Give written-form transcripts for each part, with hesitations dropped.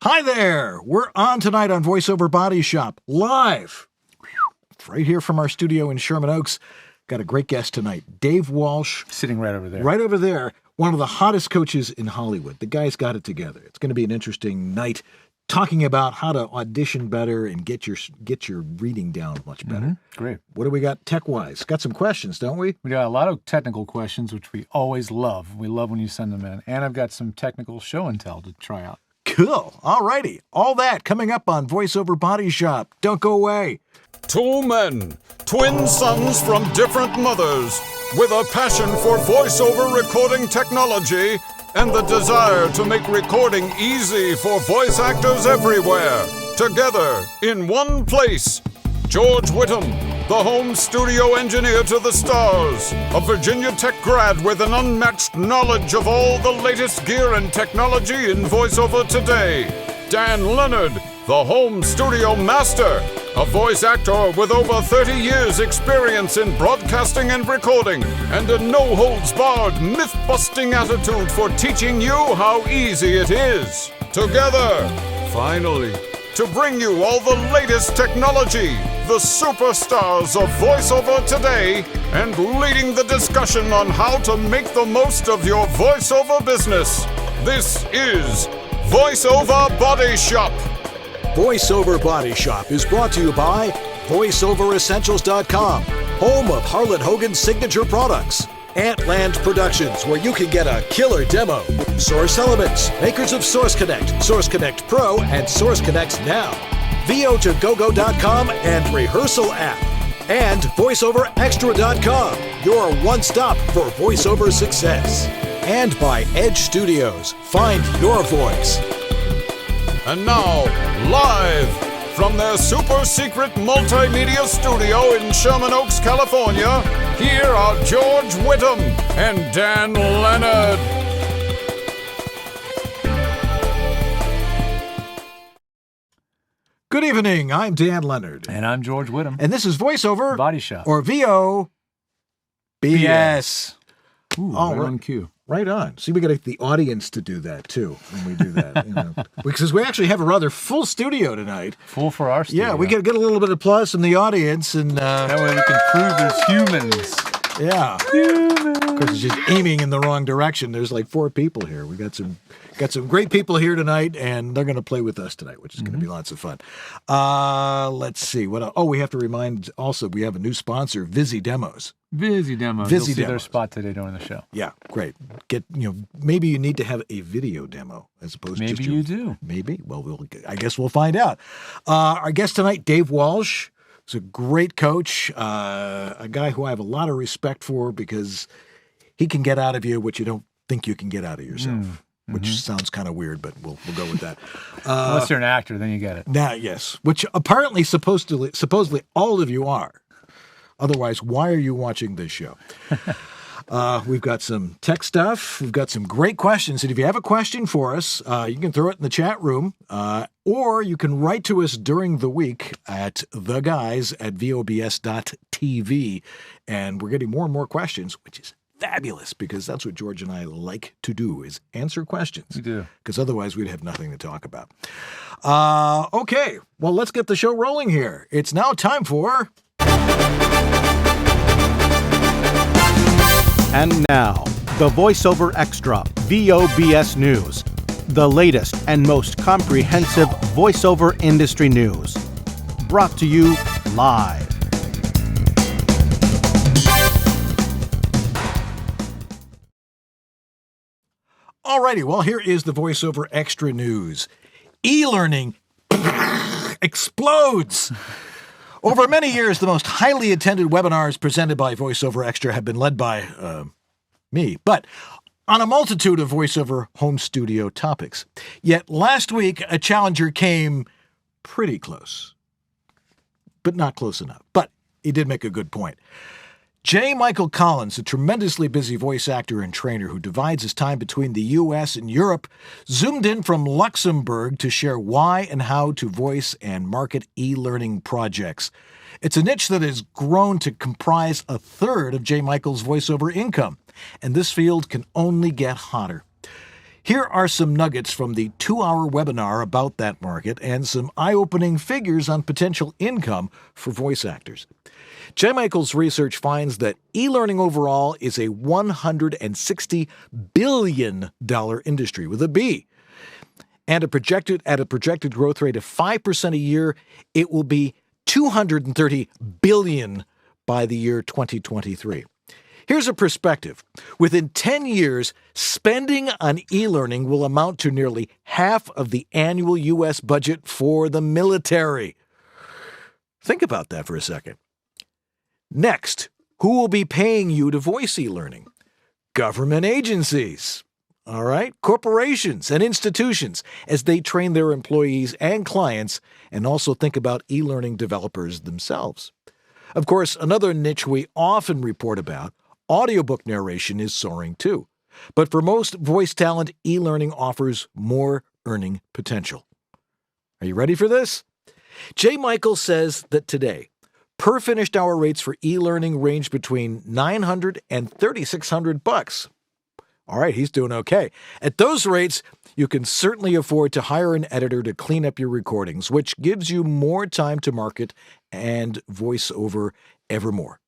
Hi there! We're on tonight on VoiceOver Body Shop, live. Right here from our studio in Sherman Oaks. Got a great guest tonight, Dave Walsh. Sitting right over there. Right over there. One of the hottest coaches in Hollywood. The guy's got it together. It's going to be an interesting night talking about how to audition better and get your reading down much better. Mm-hmm. Great. What do we got tech-wise? Got some questions, don't we? We got a lot of technical questions, which we always love. We love when you send them in. And I've got some technical show and tell to try out. Cool. All righty. All that coming up on VoiceOver Body Shop. Don't go away. Two men, twin sons from different mothers, with a passion for voiceover recording technology and the desire to make recording easy for voice actors everywhere. Together, in one place, George Whittam, the home studio engineer to the stars, a Virginia Tech grad with an unmatched knowledge of all the latest gear and technology in voiceover today. Dan Leonard, the home studio master, a voice actor with over 30 years experience in broadcasting and recording, and a no-holds-barred, myth-busting attitude for teaching you how easy it is. Together, finally, to bring you all the latest technology, the superstars of voiceover today, and leading the discussion on how to make the most of your voiceover business. This is VoiceOver Body Shop. VoiceOver Body Shop is brought to you by VoiceOverEssentials.com, home of Harlan Hogan's signature products. Antland Productions, where you can get a killer demo. Source Elements, makers of Source Connect, Source Connect Pro, and Source Connect Now. VO2GoGo.com and Rehearsal App. And VoiceOverExtra.com, your one-stop for voiceover success. And by Edge Studios, find your voice. And now, live from their super secret multimedia studio in Sherman Oaks, California, here are George Whittam and Dan Leonard. Good evening, I'm Dan Leonard. And I'm George Whittam. And this is VoiceOver Body Shop. Or VOBS. Ooh, right on cue. Right on. See, we got the audience to do that, too, when we do that. Because we actually have a rather full studio tonight. Full for our studio. Yeah, we get a little bit of applause from the audience. And that way we can prove there's humans. Yeah. Humans. Of course, it's just aiming in the wrong direction. There's like 4 people here. We got some great people here tonight, and they're going to play with us tonight, which is going to be lots of fun. Let's see. What else? Oh, we have to remind also, we have a new sponsor, Vizzy Demos. Vizzy Demos. You'll see their spot today during the show. Yeah, great. Maybe you need to have a video demo as opposed to just Maybe you do. Maybe. Well, I guess we'll find out. Our guest tonight, Dave Walsh, is a great coach, a guy who I have a lot of respect for because he can get out of you what you don't think you can get out of yourself. Which sounds kind of weird, but we'll go with that. Unless you're an actor, then you get it. Yes. Which apparently, supposedly, all of you are. Otherwise, why are you watching this show? We've got some tech stuff. We've got some great questions. And if you have a question for us, you can throw it in the chat room, or you can write to us during the week at theguys@vobs.tv. And we're getting more and more questions, which is fabulous, because that's what George and I like to do, is answer questions. We do. Because otherwise we'd have nothing to talk about. Okay, well, let's get the show rolling here. It's now time for... And now, the VoiceOver Extra VOBS News, the latest and most comprehensive voiceover industry news. Brought to you live. Alrighty, well, here is the VoiceOver Extra news. E-learning explodes. Over many years, the most highly attended webinars presented by VoiceOver Extra have been led by me, but on a multitude of VoiceOver home studio topics. Yet last week, a challenger came pretty close, but not close enough. But he did make a good point. J. Michael Collins, a tremendously busy voice actor and trainer who divides his time between the U.S. and Europe, zoomed in from Luxembourg to share why and how to voice and market e-learning projects. It's a niche that has grown to comprise a third of J. Michael's voiceover income, and this field can only get hotter. Here are some nuggets from the 2-hour webinar about that market and some eye-opening figures on potential income for voice actors. J. Michael's research finds that e-learning overall is a $160 billion industry with a B. And at a projected growth rate of 5% a year, it will be $230 billion by the year 2023. Here's a perspective. Within 10 years, spending on e-learning will amount to nearly half of the annual U.S. budget for the military. Think about that for a second. Next, who will be paying you to voice e-learning? Government agencies. All right, corporations and institutions as they train their employees and clients and also think about e-learning developers themselves. Of course, another niche we often report about, audiobook narration, is soaring too. But for most voice talent, e-learning offers more earning potential. Are you ready for this? J. Michael says that today, per finished hour rates for e-learning range between $900 and $3,600. All right, he's doing okay. At those rates, you can certainly afford to hire an editor to clean up your recordings, which gives you more time to market and voice over ever more.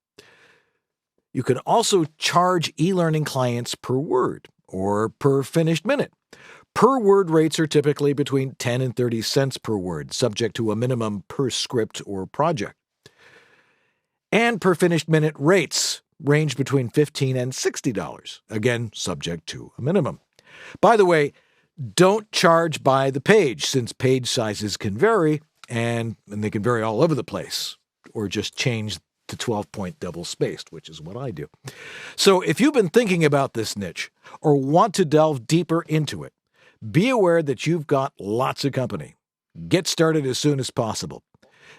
You can also charge e-learning clients per word or per finished minute. Per word rates are typically between 10 and 30 cents per word, subject to a minimum per script or project. And per finished minute rates range between $15 and $60, again, subject to a minimum. By the way, don't charge by the page, since page sizes can vary, and they can vary all over the place, or just change to 12-point double-spaced, which is what I do. So if you've been thinking about this niche or want to delve deeper into it, be aware that you've got lots of company. Get started as soon as possible.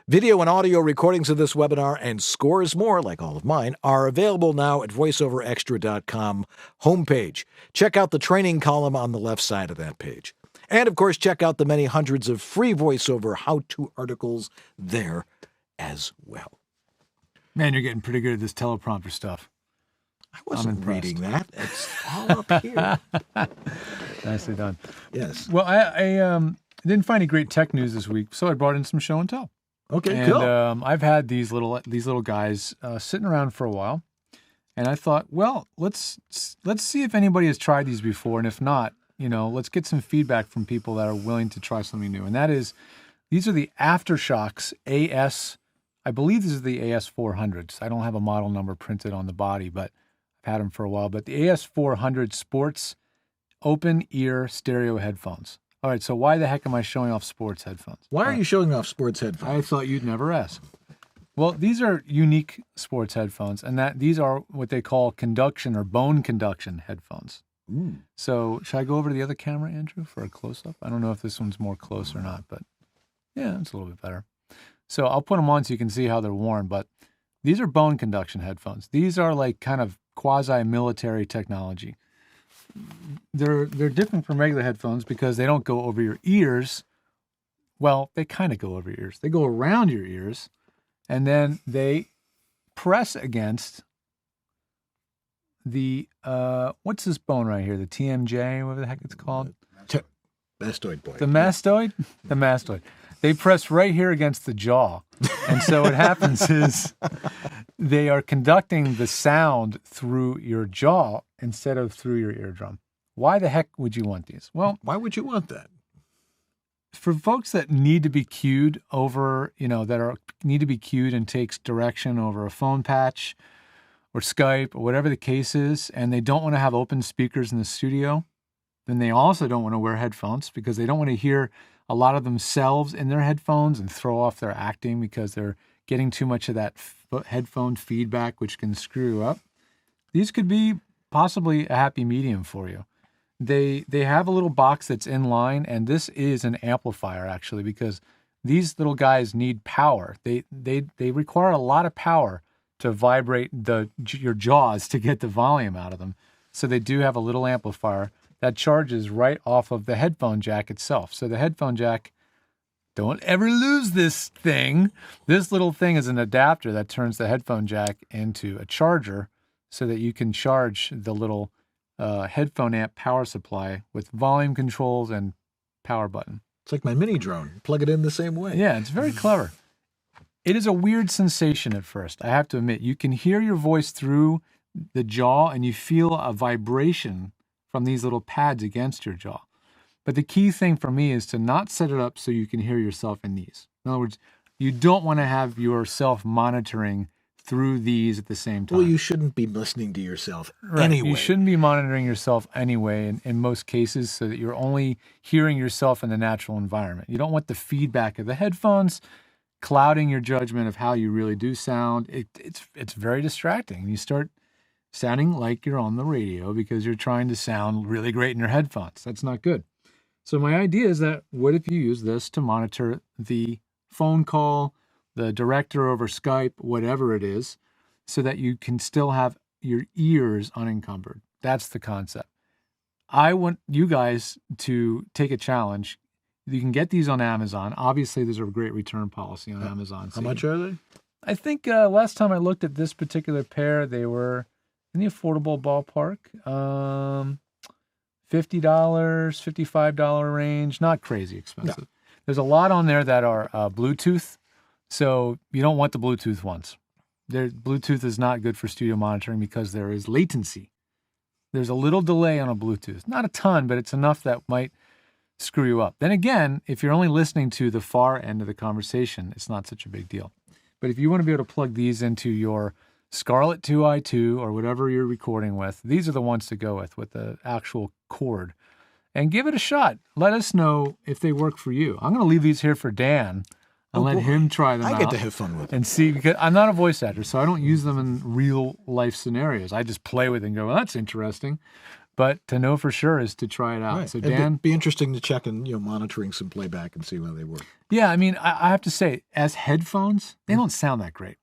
Video and audio recordings of this webinar and scores more, like all of mine, are available now at voiceoverextra.com homepage. Check out the training column on the left side of that page. And, of course, check out the many hundreds of free voiceover how-to articles there as well. Man, you're getting pretty good at this teleprompter stuff. I wasn't reading that. It's all up here. Nicely done. Yes. Well, I didn't find any great tech news this week, so I brought in some show and tell. Okay, and, cool. I've had these little guys sitting around for a while, and I thought, well, let's see if anybody has tried these before, and if not, let's get some feedback from people that are willing to try something new. And that is, these are the Aftershokz AS. I believe this is the AS400s. I don't have a model number printed on the body, but I've had them for a while. But the AS400 Sports Open Ear Stereo Headphones. All right, so why the heck am I showing off sports headphones? Why are you showing off sports headphones? I thought you'd never ask. Well, these are unique sports headphones, and these are what they call conduction or bone conduction headphones. Mm. So should I go over to the other camera, Andrew, for a close-up? I don't know if this one's more close or not, but yeah, it's a little bit better. So I'll put them on so you can see how they're worn, but these are bone conduction headphones. These are like kind of quasi-military technology. They're different from regular headphones because they don't go over your ears. Well, they kind of go over your ears. They go around your ears, and then they press against the, what's this bone right here? The TMJ, whatever the heck it's called? Mastoid boy. The mastoid? The mastoid. They press right here against the jaw. And so what happens is they are conducting the sound through your jaw instead of through your eardrum. Why the heck would you want these? Well, why would you want that? For folks that need to be cued over, need to be cued and takes direction over a phone patch or Skype or whatever the case is, and they don't want to have open speakers in the studio, then they also don't want to wear headphones because they don't want to hear a lot of themselves in their headphones and throw off their acting because they're getting too much of that headphone feedback, which can screw you up. These could be possibly a happy medium for you. They have a little box that's in line, and this is an amplifier actually because these little guys need power. They require a lot of power to vibrate your jaws to get the volume out of them. So they do have a little amplifier that charges right off of the headphone jack itself. So the headphone jack, don't ever lose this thing. This little thing is an adapter that turns the headphone jack into a charger so that you can charge the little headphone amp power supply with volume controls and power button. It's like my mini drone. Plug it in the same way. Yeah, it's very clever. It is a weird sensation at first, I have to admit. You can hear your voice through the jaw and you feel a vibration from these little pads against your jaw. But the key thing for me is to not set it up so you can hear yourself in these. In other words, you don't want to have yourself monitoring through these at the same time. Well, you shouldn't be listening to yourself anyway. You shouldn't be monitoring yourself anyway in most cases, so that you're only hearing yourself in the natural environment. You don't want the feedback of the headphones clouding your judgment of how you really do sound. It's very distracting. You start sounding like you're on the radio because you're trying to sound really great in your headphones. That's not good. So my idea is that what if you use this to monitor the phone call, the director over Skype, whatever it is, so that you can still have your ears unencumbered. That's the concept. I want you guys to take a challenge. You can get these on Amazon. Obviously, there's a great return policy on Amazon. How much are they? I think last time I looked at this particular pair, they were in the affordable ballpark. $50, $55 range. Not crazy expensive. No. There's a lot on there that are Bluetooth. So you don't want the Bluetooth ones. Bluetooth is not good for studio monitoring because there is latency. There's a little delay on a Bluetooth. Not a ton, but it's enough that might screw you up. Then again, if you're only listening to the far end of the conversation, it's not such a big deal. But if you want to be able to plug these into your Scarlett 2i2 or whatever you're recording with, these are the ones to go with the actual cord. And give it a shot. Let us know if they work for you. I'm going to leave these here for Dan and let him try them out. I get to have fun with them. And see, because I'm not a voice actor, so I don't use them in real life scenarios. I just play with it and go, well, that's interesting. But to know for sure is to try it out. Right. So Dan, it'd be interesting to check and monitoring some playback and see how they work. Yeah, I mean, I have to say, as headphones, they don't sound that great.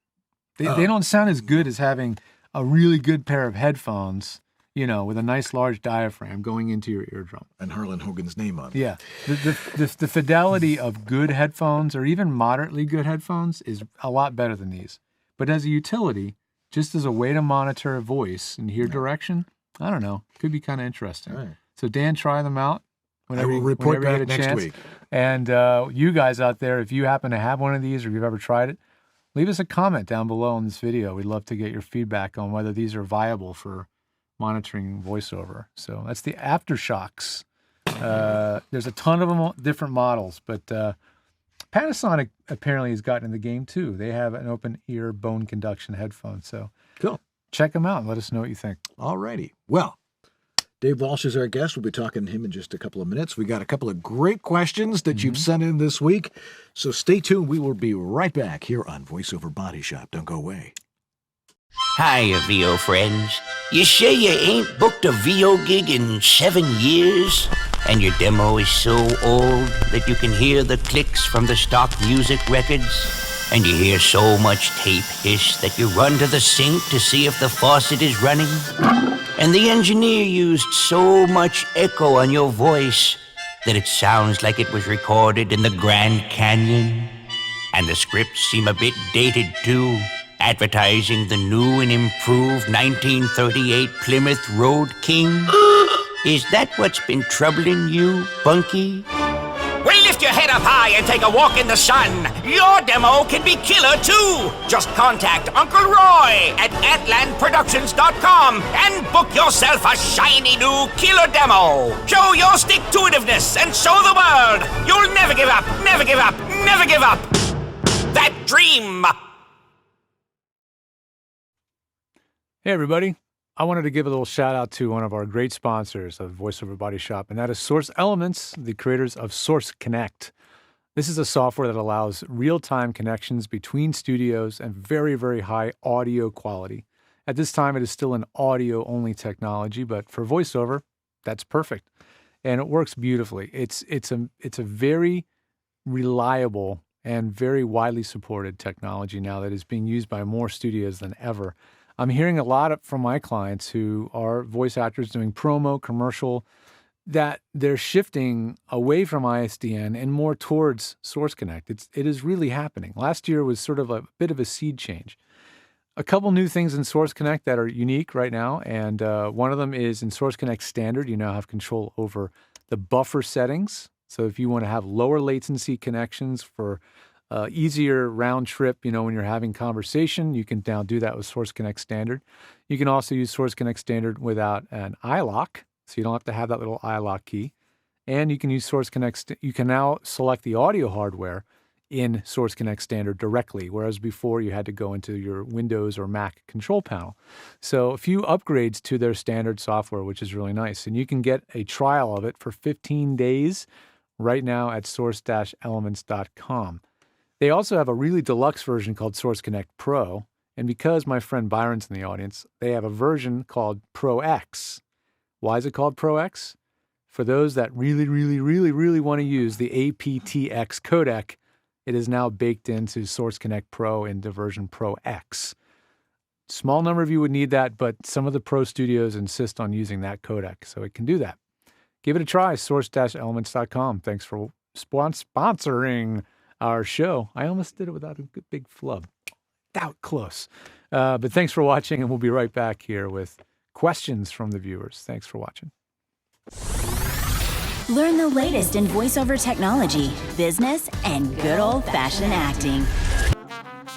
They don't sound as good as having a really good pair of headphones, with a nice large diaphragm going into your eardrum. And Harlan Hogan's name on it. Yeah. The fidelity of good headphones or even moderately good headphones is a lot better than these. But as a utility, just as a way to monitor a voice and hear direction, I don't know. Could be kind of interesting. Right. So Dan, try them out. I will report back next week. And you guys out there, if you happen to have one of these or you've ever tried it, leave us a comment down below in this video. We'd love to get your feedback on whether these are viable for monitoring voiceover. So that's the Aftershocks. There's a ton of them, different models, but Panasonic apparently has gotten in the game too. They have an open ear bone conduction headphone. So cool. Check them out and let us know what you think. All righty. Well, Dave Walsh is our guest. We'll be talking to him in just a couple of minutes. We got a couple of great questions that you've sent in this week. So stay tuned. We will be right back here on VoiceOver Body Shop. Don't go away. Hiya, VO friends. You sure you ain't booked a VO gig in 7 years? And your demo is so old that you can hear the clicks from the stock music records? And you hear so much tape hiss that you run to the sink to see if the faucet is running? And the engineer used so much echo on your voice that it sounds like it was recorded in the Grand Canyon? And the scripts seem a bit dated too, advertising the new and improved 1938 Plymouth Road King? Is that what's been troubling you, Bunky? Well, lift your head up high and take a walk in the sun. Your demo can be killer, too. Just contact Uncle Roy at AtlandProductions.com and book yourself a shiny new killer demo. Show your stick-to-itiveness and show the world you'll never give up, never give up, never give up that dream. Hey, everybody. I wanted to give a little shout out to one of our great sponsors of VoiceOver Body Shop, and that is Source Elements, the creators of Source Connect. This is a software that allows real-time connections between studios and very, very high audio quality. At this time, it is still an audio-only technology, but for voiceover, that's perfect. And it works beautifully. It's a very reliable and very widely supported technology now that is being used by more studios than ever. I'm hearing a lot from my clients who are voice actors doing promo, commercial, that they're shifting away from ISDN and more towards Source Connect. It is really happening. Last year was sort of a bit of a seed change. a couple new things in Source Connect that are unique right now, and one of them is in Source Connect Standard, you now have control over the buffer settings. So if you want to have lower latency connections for easier round trip, when you're having conversation, you can now do that with Source Connect Standard. You can also use Source Connect Standard without an iLock, so you don't have to have that little iLock key. And you can use Source Connect. You can now select the audio hardware in Source Connect Standard directly, whereas before you had to go into your Windows or Mac control panel. So a few upgrades to their standard software, which is really nice. And you can get a trial of it for 15 days right now at source-elements.com. They also have a really deluxe version called Source Connect Pro. And because my friend Byron's in the audience, they have a version called Pro X. Why is it called Pro X? For those that really, really, really, really want to use the aptX codec, it is now baked into Source Connect Pro into version Pro X. Small number of you would need that, but some of the pro studios insist on using that codec, so it can do that. Give it a try, source-elements.com. Thanks for sponsoring our show. I almost did it without a good big flub. That close. But thanks for watching, and we'll be right back here with questions from the viewers. Thanks for watching. Learn the latest in voiceover technology, business, and good old-fashioned acting.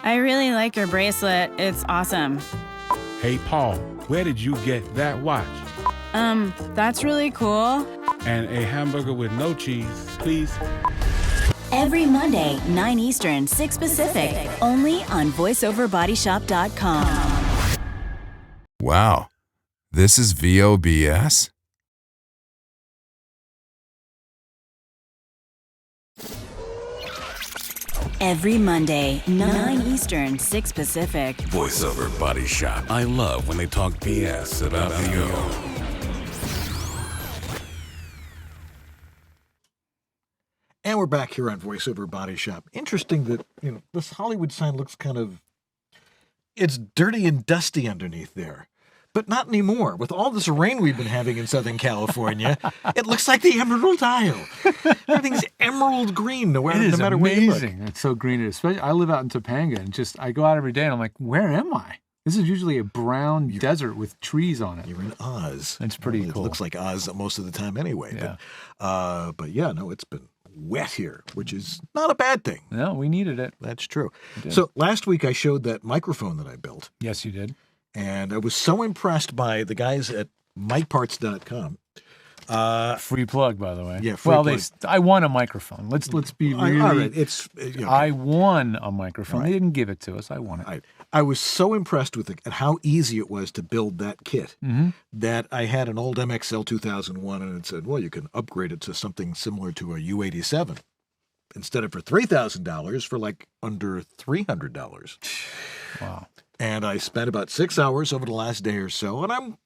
I really like your bracelet. It's awesome. Hey, Paul, where did you get that watch? That's really cool. And a hamburger with no cheese, please. Every Monday, 9 Eastern, 6 Pacific, only on voiceoverbodyshop.com. Wow, this is VOBS? Every Monday, 9 Eastern, 6 Pacific. VoiceOver Body Shop. I love when they talk BS about VO. And we're back here on VoiceOver Body Shop. Interesting that, this Hollywood sign looks it's dirty and dusty underneath there. But not anymore. With all this rain we've been having in Southern California, it looks like the Emerald Isle. Everything's emerald green, no matter where you look. Amazing. It's so green. Especially, I live out in Topanga, and I go out every day, and I'm like, where am I? This is usually a brown desert with trees on it. You're in Oz. It's pretty cool. It looks like Oz most of the time anyway. Yeah. But it's been wet here, which is not a bad thing. No, we needed it. That's true. So last week I showed that microphone that I built. Yes, you did. And I was so impressed by the guys at micparts.com. Free plug, by the way. Yeah, free plug. I won a microphone. Let's be really. All right, I won a microphone. Right. They didn't give it to us. I won it. I was so impressed with at how easy it was to build that kit that I had an old MXL 2001, and it said, well, you can upgrade it to something similar to a U87 instead of for $3,000 for under $300. Wow. And I spent about 6 hours over the last day or so, and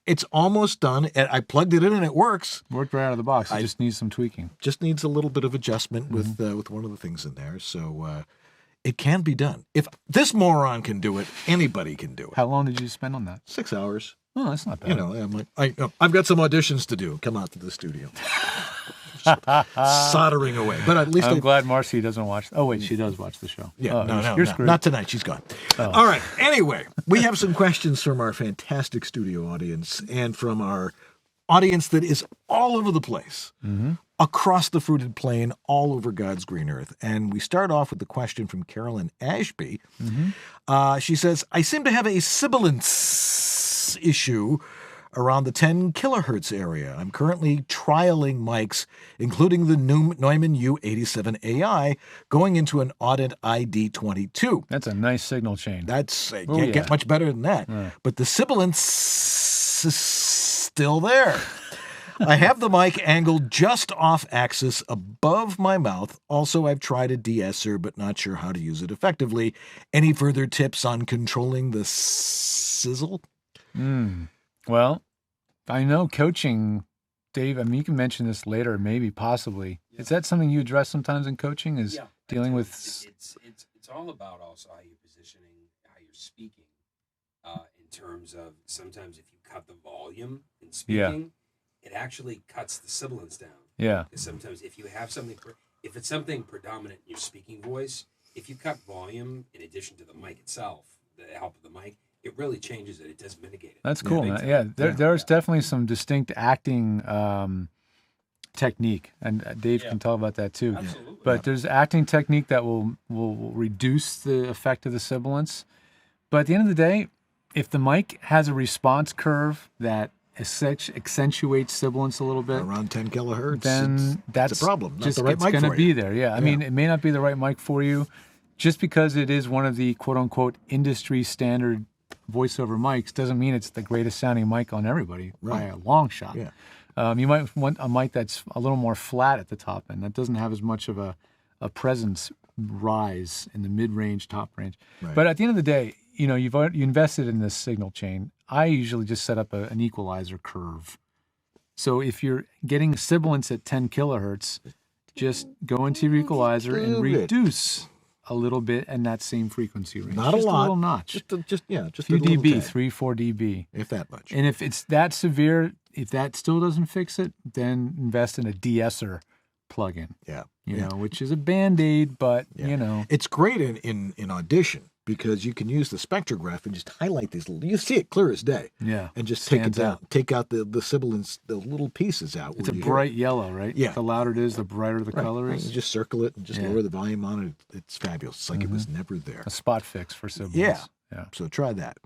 it's almost done. And I plugged it in, and it works. Worked right out of the box. It just needs some tweaking. Just needs a little bit of adjustment with one of the things in there. So it can be done. If this moron can do it, anybody can do it. How long did you spend on that? 6 hours. Oh, that's not bad. I'm like, I've got some auditions to do. Come out to the studio. Soldering away. But at least I'm glad Marcy doesn't watch. Oh, wait, she does watch the show. Yeah, no, not tonight. She's gone. Oh. All right. Anyway, we have some questions from our fantastic studio audience and from our audience that is all over the place, across the fruited plain, all over God's green earth. And we start off with the question from Carolyn Ashby. She says, I seem to have a sibilance issue around the 10 kilohertz area. I'm currently trialing mics, including the Neumann U87 AI, going into an Audit ID22. That's a nice signal chain. Can't get much better than that. Yeah. But the sibilance is still there. I have the mic angled just off axis above my mouth. Also, I've tried a de-esser, but not sure how to use it effectively. Any further tips on controlling the sizzle? Well, I know coaching, Dave, you can mention this later, maybe, possibly. Yeah. Is that something you address sometimes in coaching, dealing with... It's all about also how you're positioning, how you're speaking, in terms of sometimes if you cut the volume in speaking, it actually cuts the sibilance down. Yeah. Because sometimes if you have something, if it's something predominant in your speaking voice, if you cut volume in addition to the mic itself, the help of the mic, it really changes it. It does mitigate it. That's cool, man. Yeah, there's definitely some distinct acting technique, and Dave can talk about that too. Absolutely. But there's acting technique that will reduce the effect of the sibilance. But at the end of the day, if the mic has a response curve that accentuates sibilance a little bit, around 10 kilohertz, then that's a problem. Not just the right it's mic going to for be you. there. Yeah, I mean, it may not be the right mic for you, just because it is one of the quote unquote industry standard voiceover mics doesn't mean it's the greatest sounding mic on everybody by a long shot. Yeah. You might want a mic that's a little more flat at the top end, that doesn't have as much of a presence rise in the mid-range, top range. Right. But at the end of the day, you invested in this signal chain. I usually just set up an equalizer curve. So if you're getting sibilance at 10 kilohertz, just go into your equalizer and reduce a little bit in that same frequency range. Not just a lot. A little notch. Just a few few little dB, tad. 3-4 dB. If that much. And if it's that severe, if that still doesn't fix it, then invest in a de-esser plugin. Yeah. You know, which is a Band-Aid, but, you know. It's great in Audition because you can use the spectrograph and just highlight these little, you see it clear as day. Yeah. And just take it Stands down. out. Take out the sibilance, the little pieces out. It's a where you hear bright it. yellow, right? Yeah. The louder it is, the brighter the color Right. is. You just circle it and just lower the volume on it. It's fabulous. It's like it was never there. A spot fix for sibilance. Yeah. So try that.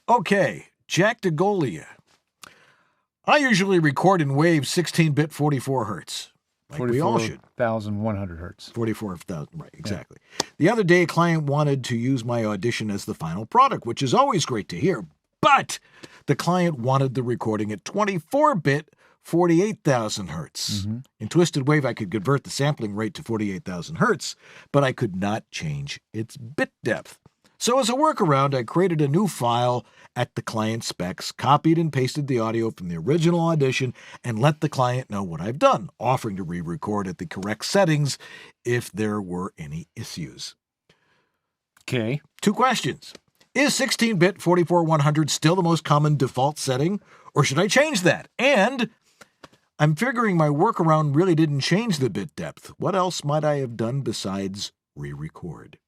Okay. Jack DeGolia. I usually record in waves 16-bit 44 hertz. Like we all should. 44,100 hertz. 44,000, right, exactly. The other day, a client wanted to use my Audition as the final product, which is always great to hear. But the client wanted the recording at 24-bit 48,000 hertz. In Twisted Wave, I could convert the sampling rate to 48,000 hertz, but I could not change its bit depth. So as a workaround, I created a new file at the client specs, copied and pasted the audio from the original Audition, and let the client know what I've done, offering to re-record at the correct settings if there were any issues. Okay. 2 questions. Is 16-bit 44100 still the most common default setting, or should I change that? And I'm figuring my workaround really didn't change the bit depth. What else might I have done besides re-record?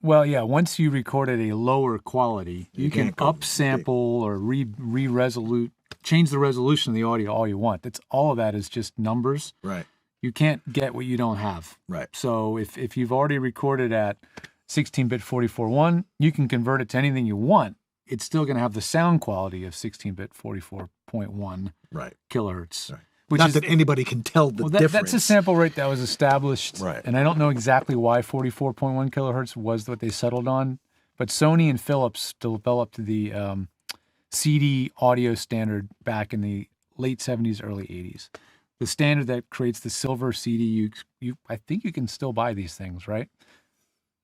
Well, yeah, once you record at a lower quality, you can upsample or re-resolute, change the resolution of the audio all you want. All of that is just numbers. Right. You can't get what you don't have. Right. So if you've already recorded at 16-bit 44.1, you can convert it to anything you want. It's still going to have the sound quality of 16-bit 44.1 kilohertz. Right. Which Not is, that anybody can tell the difference. That's a sample rate that was established, Right. and I don't know exactly why 44.1 kilohertz was what they settled on, but Sony and Philips developed the CD audio standard back in the late 70s, early 80s. The standard that creates the silver CD, I think you can still buy these things, right?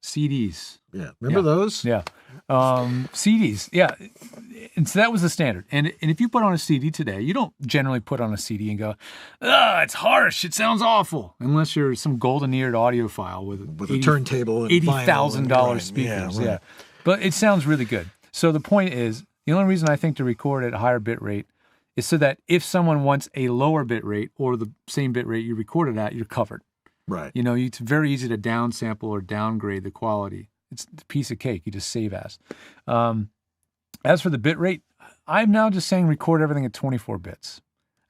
CDs. Yeah. Remember those? Yeah. CDs. Yeah. And so that was the standard. And if you put on a CD today, you don't generally put on a CD and go, it's harsh. It sounds awful. Unless you're some golden-eared audiophile with a turntable and $80,000 speakers. Yeah, right. But it sounds really good. So the point is, the only reason I think to record at a higher bit rate is so that if someone wants a lower bit rate or the same bit rate you recorded at, you're covered. Right. You know, it's very easy to downsample or downgrade the quality. It's a piece of cake. You just save as. As for the bit rate, I'm now just saying record everything at 24 bits.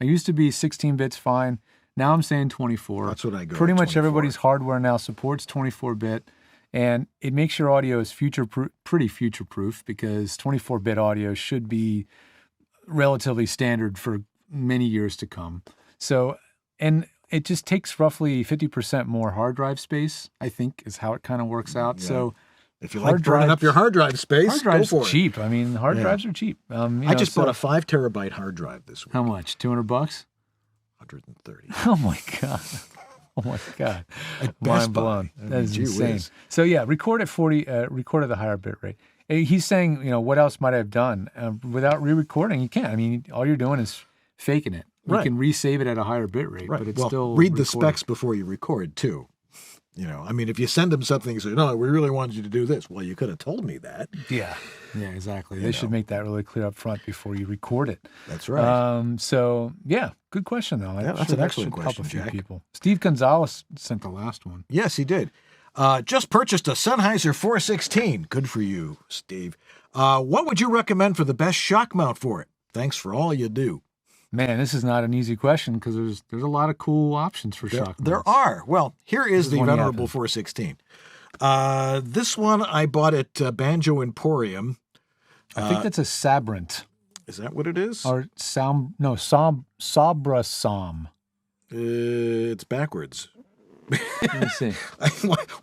I used to be 16 bits fine. Now I'm saying 24. That's what I go. Pretty much everybody's hardware now supports 24-bit, and it makes your audio is pretty future-proof because 24-bit audio should be relatively standard for many years to come. So, and it just takes roughly 50% more hard drive space, I think, is how it kind of works out. Yeah. So if you like burning up your hard drive space, hard drives go for cheap. I mean, hard drives are cheap. I just bought a 5 terabyte hard drive this week. How much? $200? 130. Oh my god! Oh my god! Mind blown. That is insane. So yeah, record at 40. Record at the higher bit rate. He's saying, what else might I have done without re-recording? You can't. I mean, all you're doing is faking it. You can resave it at a higher bit rate, but it's still read the specs before you record too. I mean, if you send them something and say, no, we really wanted you to do this. Well, you could have told me that. Yeah, exactly. They should make that really clear up front before you record it. That's right. So, yeah, good question, though. Yeah, that's an excellent question, help a few Jack. people. Steve Gonzalez sent the last one. Yes, he did. Just purchased a Sennheiser 416. Good for you, Steve. What would you recommend for the best shock mount for it? Thanks for all you do. Man, this is not an easy question because there's a lot of cool options for shock mounts. There are. Well, here is the venerable 416. This one I bought at Banjo Emporium. I think that's a Sabrent. Is that what it is? Or Sabra Som. It's backwards. Let me see.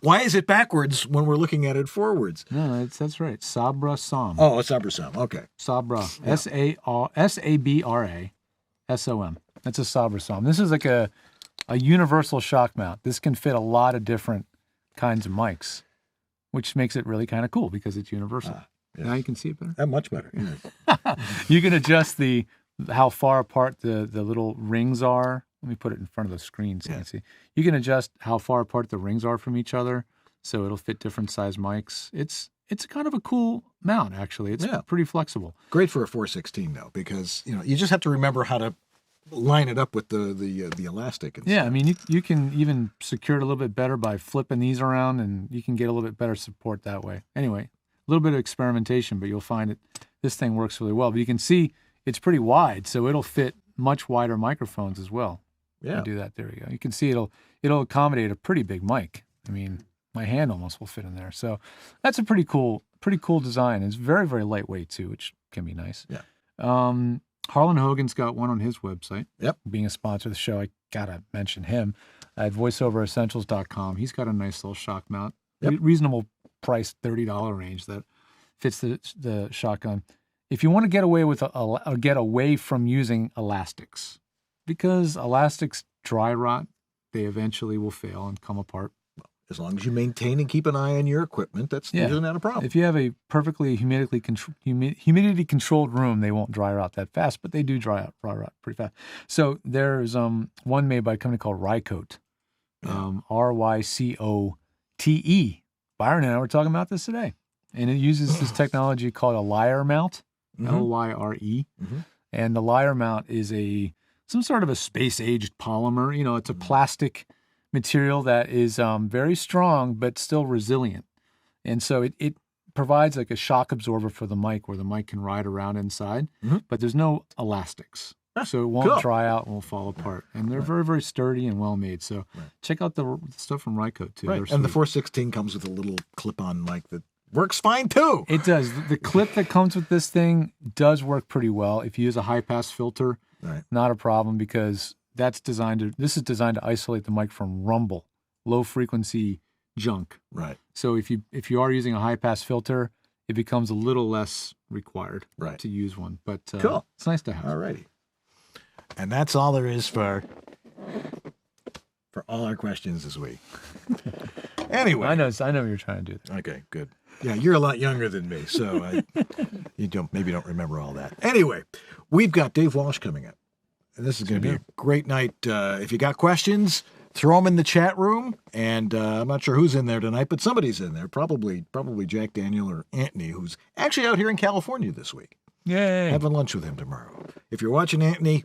Why is it backwards when we're looking at it forwards? No, that's right. Sabra Som. Oh, it's Sabra Som. Okay. Sabra. Yeah. S-A-B-R-A-S-O-M. That's a Sabra Som. This is like a universal shock mount. This can fit a lot of different kinds of mics, which makes it really kind of cool because it's universal. Yes. Now you can see it better. Much better. Yes. You can adjust how far apart the little rings are. Let me put it in front of the screen so you can see. You can adjust how far apart the rings are from each other, so it'll fit different size mics. It's kind of a cool mount, actually. It's pretty flexible. Great for a 416 though, because you just have to remember how to line it up with the elastic. And stuff. I mean you can even secure it a little bit better by flipping these around, and you can get a little bit better support that way. Anyway, a little bit of experimentation, but you'll find this thing works really well. But you can see it's pretty wide, so it'll fit much wider microphones as well. Yeah. Do that. There we go. You can see it'll accommodate a pretty big mic. I mean, my hand almost will fit in there. So that's a pretty cool design. It's very, very lightweight too, which can be nice. Yeah. Harlan Hogan's got one on his website. Yep. Being a sponsor of the show, I gotta mention him at voiceoveressentials.com. He's got a nice little shock mount. Yep. Reasonable price, $30 range that fits the shotgun. If you want to get away from using elastics, because elastics dry rot, they eventually will fail and come apart. As long as you maintain and keep an eye on your equipment, that's not a problem. If you have a perfectly humidity-controlled room, they won't dry rot that fast, but they do dry rot pretty fast. So there's one made by a company called Rycote, R-Y-C-O-T-E. Byron and I were talking about this today, and it uses this technology called a lyre mount, L-Y-R-E, and the lyre mount is some sort of a space-aged polymer. It's a plastic material that is very strong but still resilient. And so it provides like a shock absorber for the mic where the mic can ride around inside, but there's no elastics. So it won't dry out and won't fall apart. And they're very, very sturdy and well made. So check out the stuff from Rycote too. Right. And the 416 comes with a little clip-on mic that works fine too. It does. The clip that comes with this thing does work pretty well. If you use a high-pass filter, not a problem, because this is designed to isolate the mic from rumble, low frequency junk. Right. So if you are using a high pass filter, it becomes a little less required to use one. But cool. It's nice to have. All righty. And that's all there is for all our questions this week. Anyway, I know what you're trying to do there. Okay, good. Yeah, you're a lot younger than me, so you don't remember all that. Anyway, we've got Dave Walsh coming up, and this is going to be a great night. If you got questions, throw them in the chat room, and I'm not sure who's in there tonight, but somebody's in there. Probably Jack Daniel or Anthony, who's actually out here in California this week. Yay! Having lunch with him tomorrow. If you're watching Anthony,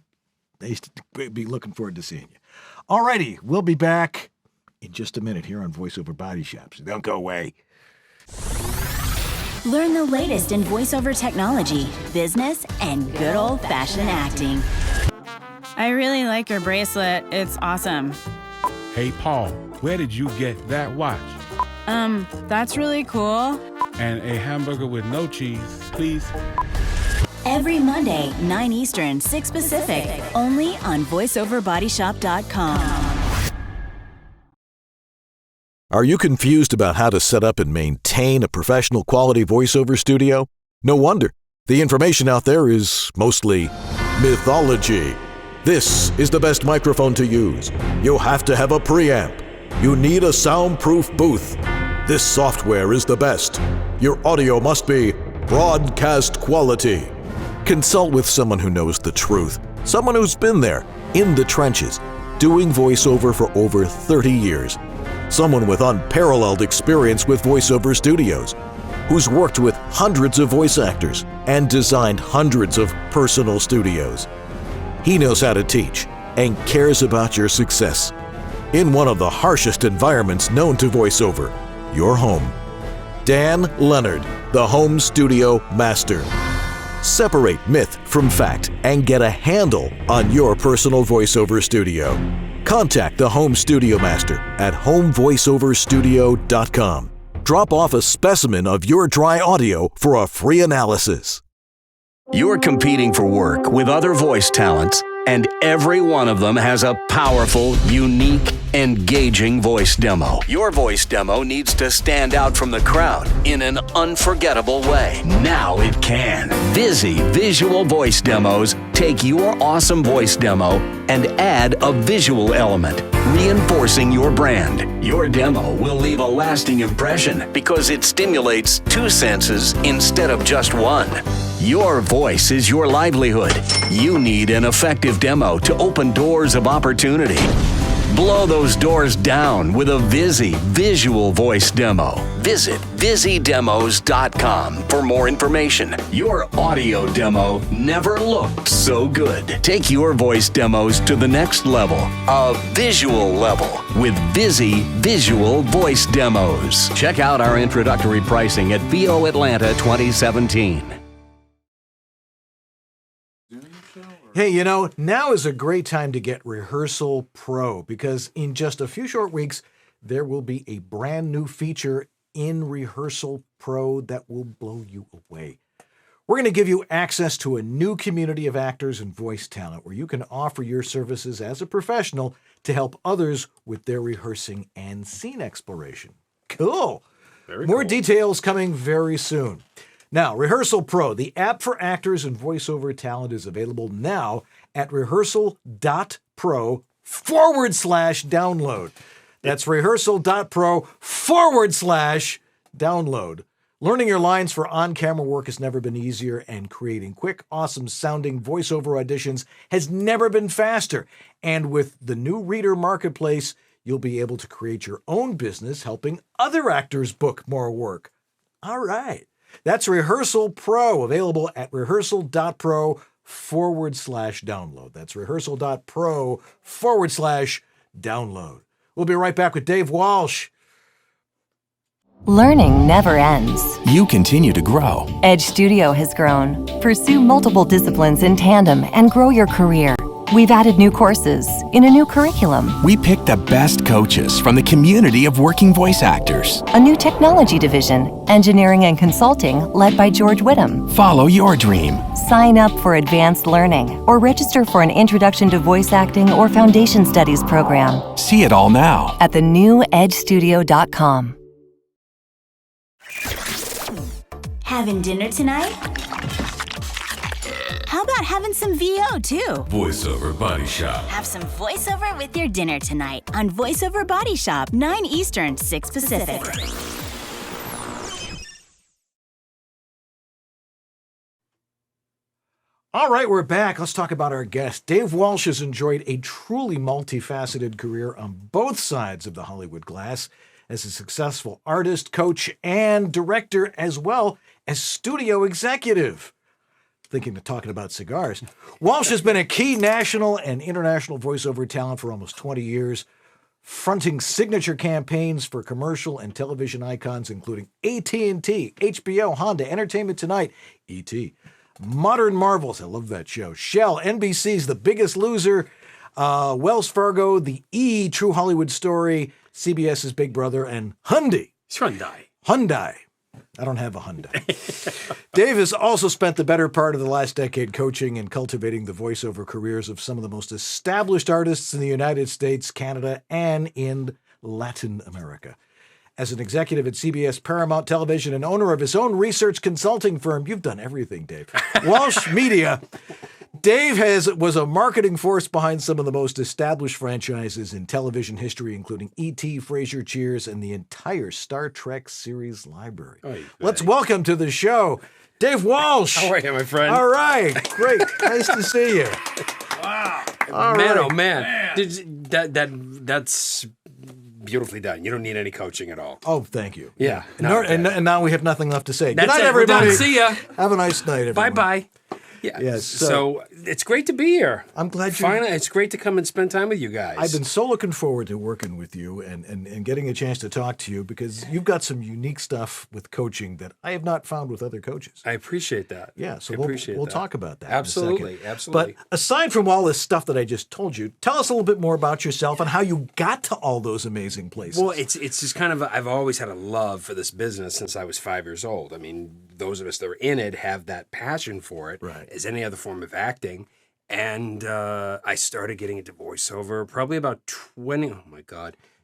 they'd be looking forward to seeing you. All righty, we'll be back in just a minute here on VoiceOver Body Shops. Don't go away. Learn the latest in voiceover technology, business, and good old-fashioned acting. I really like your bracelet. It's awesome. Hey, Paul, where did you get that watch? That's really cool. And a hamburger with no cheese, please. Every Monday, 9 Eastern, 6 Pacific, only on voiceoverbodyshop.com. Are you confused about how to set up and maintain a professional quality voiceover studio? No wonder. The information out there is mostly mythology. This is the best microphone to use. You'll have to have a preamp. You need a soundproof booth. This software is the best. Your audio must be broadcast quality. Consult with someone who knows the truth. Someone who's been there, in the trenches, doing voiceover for over 30 years. Someone with unparalleled experience with voiceover studios, who's worked with hundreds of voice actors and designed hundreds of personal studios. He knows how to teach and cares about your success. in one of the harshest environments known to voiceover, your home. Dan Leonard, the Home Studio Master. Separate myth from fact and get a handle on your personal voiceover studio. Contact the Home Studio Master at homevoiceoverstudio.com. Drop off a specimen of your dry audio for a free analysis. You're competing for work with other voice talents, and every one of them has a powerful, unique, engaging voice demo. Your voice demo needs to stand out from the crowd in an unforgettable way. Now it can. Visi Visual Voice Demos take your awesome voice demo and add a visual element, reinforcing your brand. Your demo will leave a lasting impression because it stimulates 2 senses instead of just 1. Your voice is your livelihood. You need an effective demo to open doors of opportunity. Blow those doors down with a Visi Visual Voice Demo. Visit VisiDemos.com for more information. Your audio demo never looked so good. Take your voice demos to the next level, a visual level, with Visi Visual Voice Demos. Check out our introductory pricing at VO Atlanta 2017. Hey, you know, now is a great time to get Rehearsal Pro because in just a few short weeks, there will be a brand new feature in Rehearsal Pro that will blow you away. We're going to give you access to a new community of actors and voice talent where you can offer your services as a professional to help others with their rehearsing and scene exploration. Cool. More details coming very soon. Now, Rehearsal Pro, the app for actors and voiceover talent, is available now at rehearsal.pro/download. That's rehearsal.pro/download. Learning your lines for on-camera work has never been easier, and creating quick, awesome-sounding voiceover auditions has never been faster. And with the new Reader Marketplace, you'll be able to create your own business helping other actors book more work. All right. That's Rehearsal Pro, available at rehearsal.pro/download. That's rehearsal.pro/download. We'll be right back with Dave Walsh. Learning never ends. You continue to grow. Edge Studio has grown. Pursue multiple disciplines in tandem and grow your career. We've added new courses in a new curriculum. We picked the best coaches from the community of working voice actors. A new technology division, engineering and consulting, led by George Whittam. Follow your dream. Sign up for advanced learning or register for an Introduction to Voice Acting or Foundation Studies program. See it all now at thenewedgestudio.com. Having dinner tonight? How about having some VO too? Voiceover Body Shop. Have some voiceover with your dinner tonight on Voiceover Body Shop, 9 Eastern, 6 Pacific. All right, we're back. Let's talk about our guest. Dave Walsh has enjoyed a truly multifaceted career on both sides of the Hollywood glass as a successful artist, coach, and director, as well as studio executive. Thinking of talking about cigars. Walsh has been a key national and international voiceover talent for almost 20 years, fronting signature campaigns for commercial and television icons, including AT&T, HBO, Honda, Entertainment Tonight, E.T., Modern Marvels, I love that show, Shell, NBC's The Biggest Loser, Wells Fargo, The E! True Hollywood Story, CBS's Big Brother, and Hyundai. Hyundai. I don't have a Hyundai. Dave has also spent the better part of the last decade coaching and cultivating the voiceover careers of some of the most established artists in the United States, Canada, and in Latin America. As an executive at CBS Paramount Television and owner of his own research consulting firm, you've done everything, Dave. Walsh Media. Dave was a marketing force behind some of the most established franchises in television history, including E.T., Frasier, Cheers, and the entire Star Trek series library. Let's welcome to the show, Dave Walsh. How are you, my friend? All right. Great. Nice to see you. Wow. All man, right. oh, man. That's beautifully done. You don't need any coaching at all. Oh, thank you. Yeah. And now we have nothing left to say. That's Good night, it. We're everybody. done. See ya. Have a nice night, everyone. Bye-bye. Yeah. Yes. So it's great to be here. I'm glad you. Finally, it's great to come and spend time with you guys. I've been so looking forward to working with you and getting a chance to talk to you because you've got some unique stuff with coaching that I have not found with other coaches. I appreciate that. Yeah, so I we'll appreciate we'll that. talk about that. Absolutely, in a second. absolutely. But aside from all this stuff that I just told you, tell us a little bit more about yourself and how you got to all those amazing places. Well, it's just kind of I've always had a love for this business since I was 5 years old. I mean, those of us that are in it have that passion for it, right, as any other form of acting. And I started getting into voiceover probably about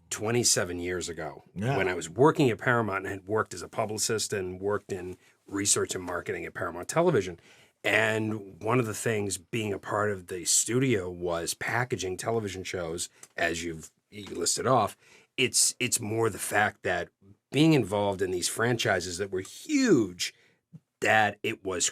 27 years ago, when I was working at Paramount and had worked as a publicist and worked in research and marketing at Paramount Television. And one of the things being a part of the studio was packaging television shows, as you listed off. It's more the fact that being involved in these franchises that were huge, that it was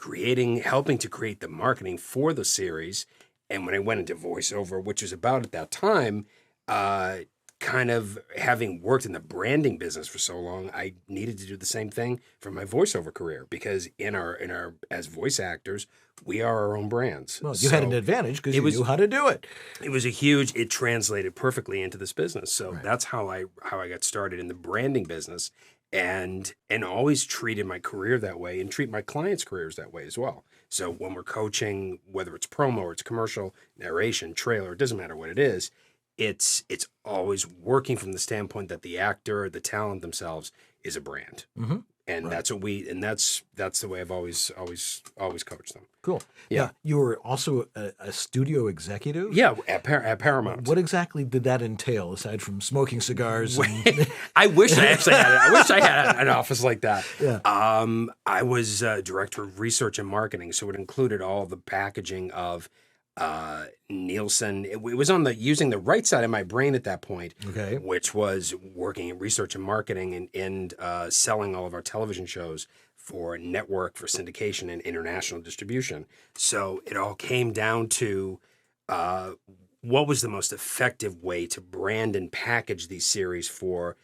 helping to create the marketing for the series. And when I went into voiceover, which was about at that time, kind of having worked in the branding business for so long, I needed to do the same thing for my voiceover career, because in our as voice actors, we are our own brands. Well, you had an advantage because you knew how to do it. It translated perfectly into this business. So that's how I got started in the branding business, and always treated my career that way and treat my clients' careers that way as well. So when we're coaching, whether it's promo or it's commercial, narration, trailer, it doesn't matter what it is, it's always working from the standpoint that the actor, the talent themselves is a brand. Mm-hmm. And that's what that's the way I've always coached them. Cool. Yeah. Now, you were also a studio executive? Yeah, at Paramount. What exactly did that entail, aside from smoking cigars? And... I wish I actually had it. I wish I had an office like that. Yeah. I was director of research and marketing, so it included all the packaging of Nielsen. It was on using the right side of my brain at that point, which was working in research and marketing and selling all of our television shows for network, for syndication, and international distribution. So it all came down to what was the most effective way to brand and package these series for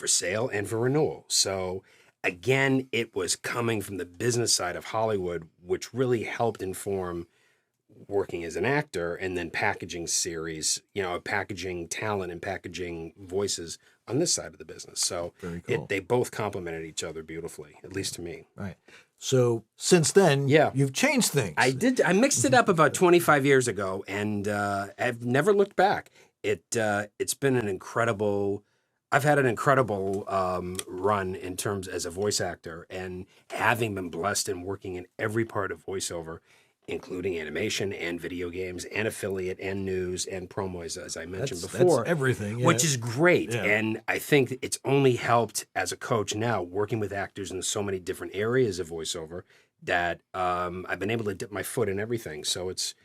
sale and for renewal. So again, it was coming from the business side of Hollywood, which really helped inform working as an actor and then packaging series, packaging talent and packaging voices on this side of the business. So very cool. They both complemented each other beautifully, at least to me. Right. So since then, you've changed things. I did. I mixed it up about 25 years ago, and I've never looked back. It's been an incredible. I've had an incredible run in terms as a voice actor, and having been blessed and working in every part of voiceover, including animation and video games and affiliate and news and promos, as I mentioned before. That's everything. Which is great. Yeah. And I think it's only helped as a coach now, working with actors in so many different areas of voiceover, that I've been able to dip my foot in everything. So it's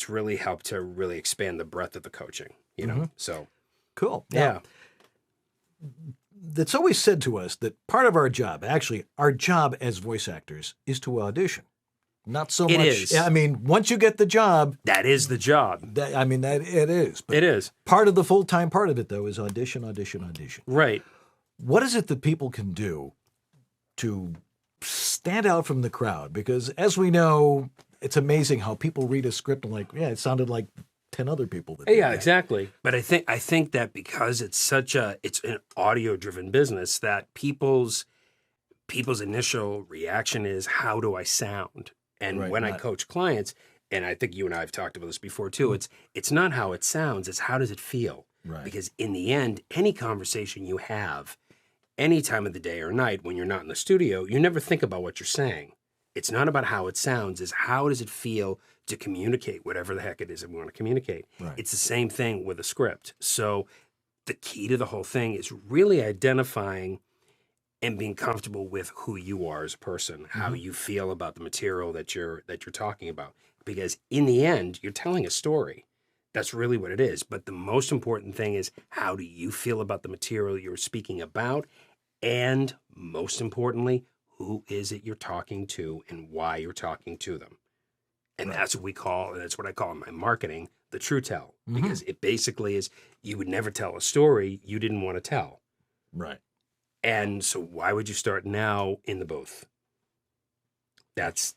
really helped to really expand the breadth of the coaching, So cool. Yeah. It's always said to us that part of our job, actually our job as voice actors, is to audition. Not so much. It is. I mean, once you get the job, that is the job. That it is. But it is. Part of the full-time part of it, though, is audition. Right. What is it that people can do to stand out from the crowd? Because as we know, it's amazing how people read a script and it sounded like 10 other people. That did that. Exactly. But I think that because it's an audio-driven business, that people's initial reaction is, how do I sound? And when I coach clients, and I think you and I have talked about this before too, it's not how it sounds, it's how does it feel? Right. Because in the end, any conversation you have, any time of the day or night when you're not in the studio, you never think about what you're saying. It's not about how it sounds, it's how does it feel to communicate whatever the heck it is that we want to communicate. Right. It's the same thing with a script. So the key to the whole thing is really identifying and being comfortable with who you are as a person, how you feel about the material that you're talking about. Because in the end, you're telling a story. That's really what it is. But the most important thing is, how do you feel about the material you're speaking about? And most importantly, who is it you're talking to and why you're talking to them? And that's what I call in my marketing, the true tell. Because it basically is, you would never tell a story you didn't want to tell. Right. And so why would you start now in the booth? That's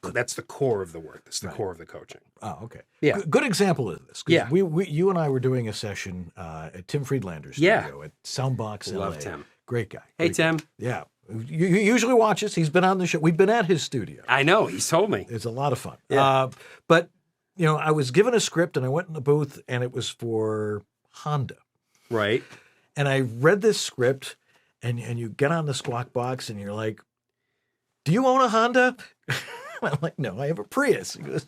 that's the core of the work. That's the core of the coaching. Oh, okay. Yeah. Good example of this. 'Cause Yeah. You and I were doing a session at Tim Friedlander's studio at Soundbox LA. Love Tim. Great guy. Hey, Tim. Yeah. He usually watches. He's been on the show. We've been at his studio. I know. He's told me. It's a lot of fun. Yeah. But, I was given a script and I went in the booth and it was for Honda. Right. And I read this script and you get on the Squawk Box and you're like, do you own a Honda? I'm like, no, I have a Prius. He goes,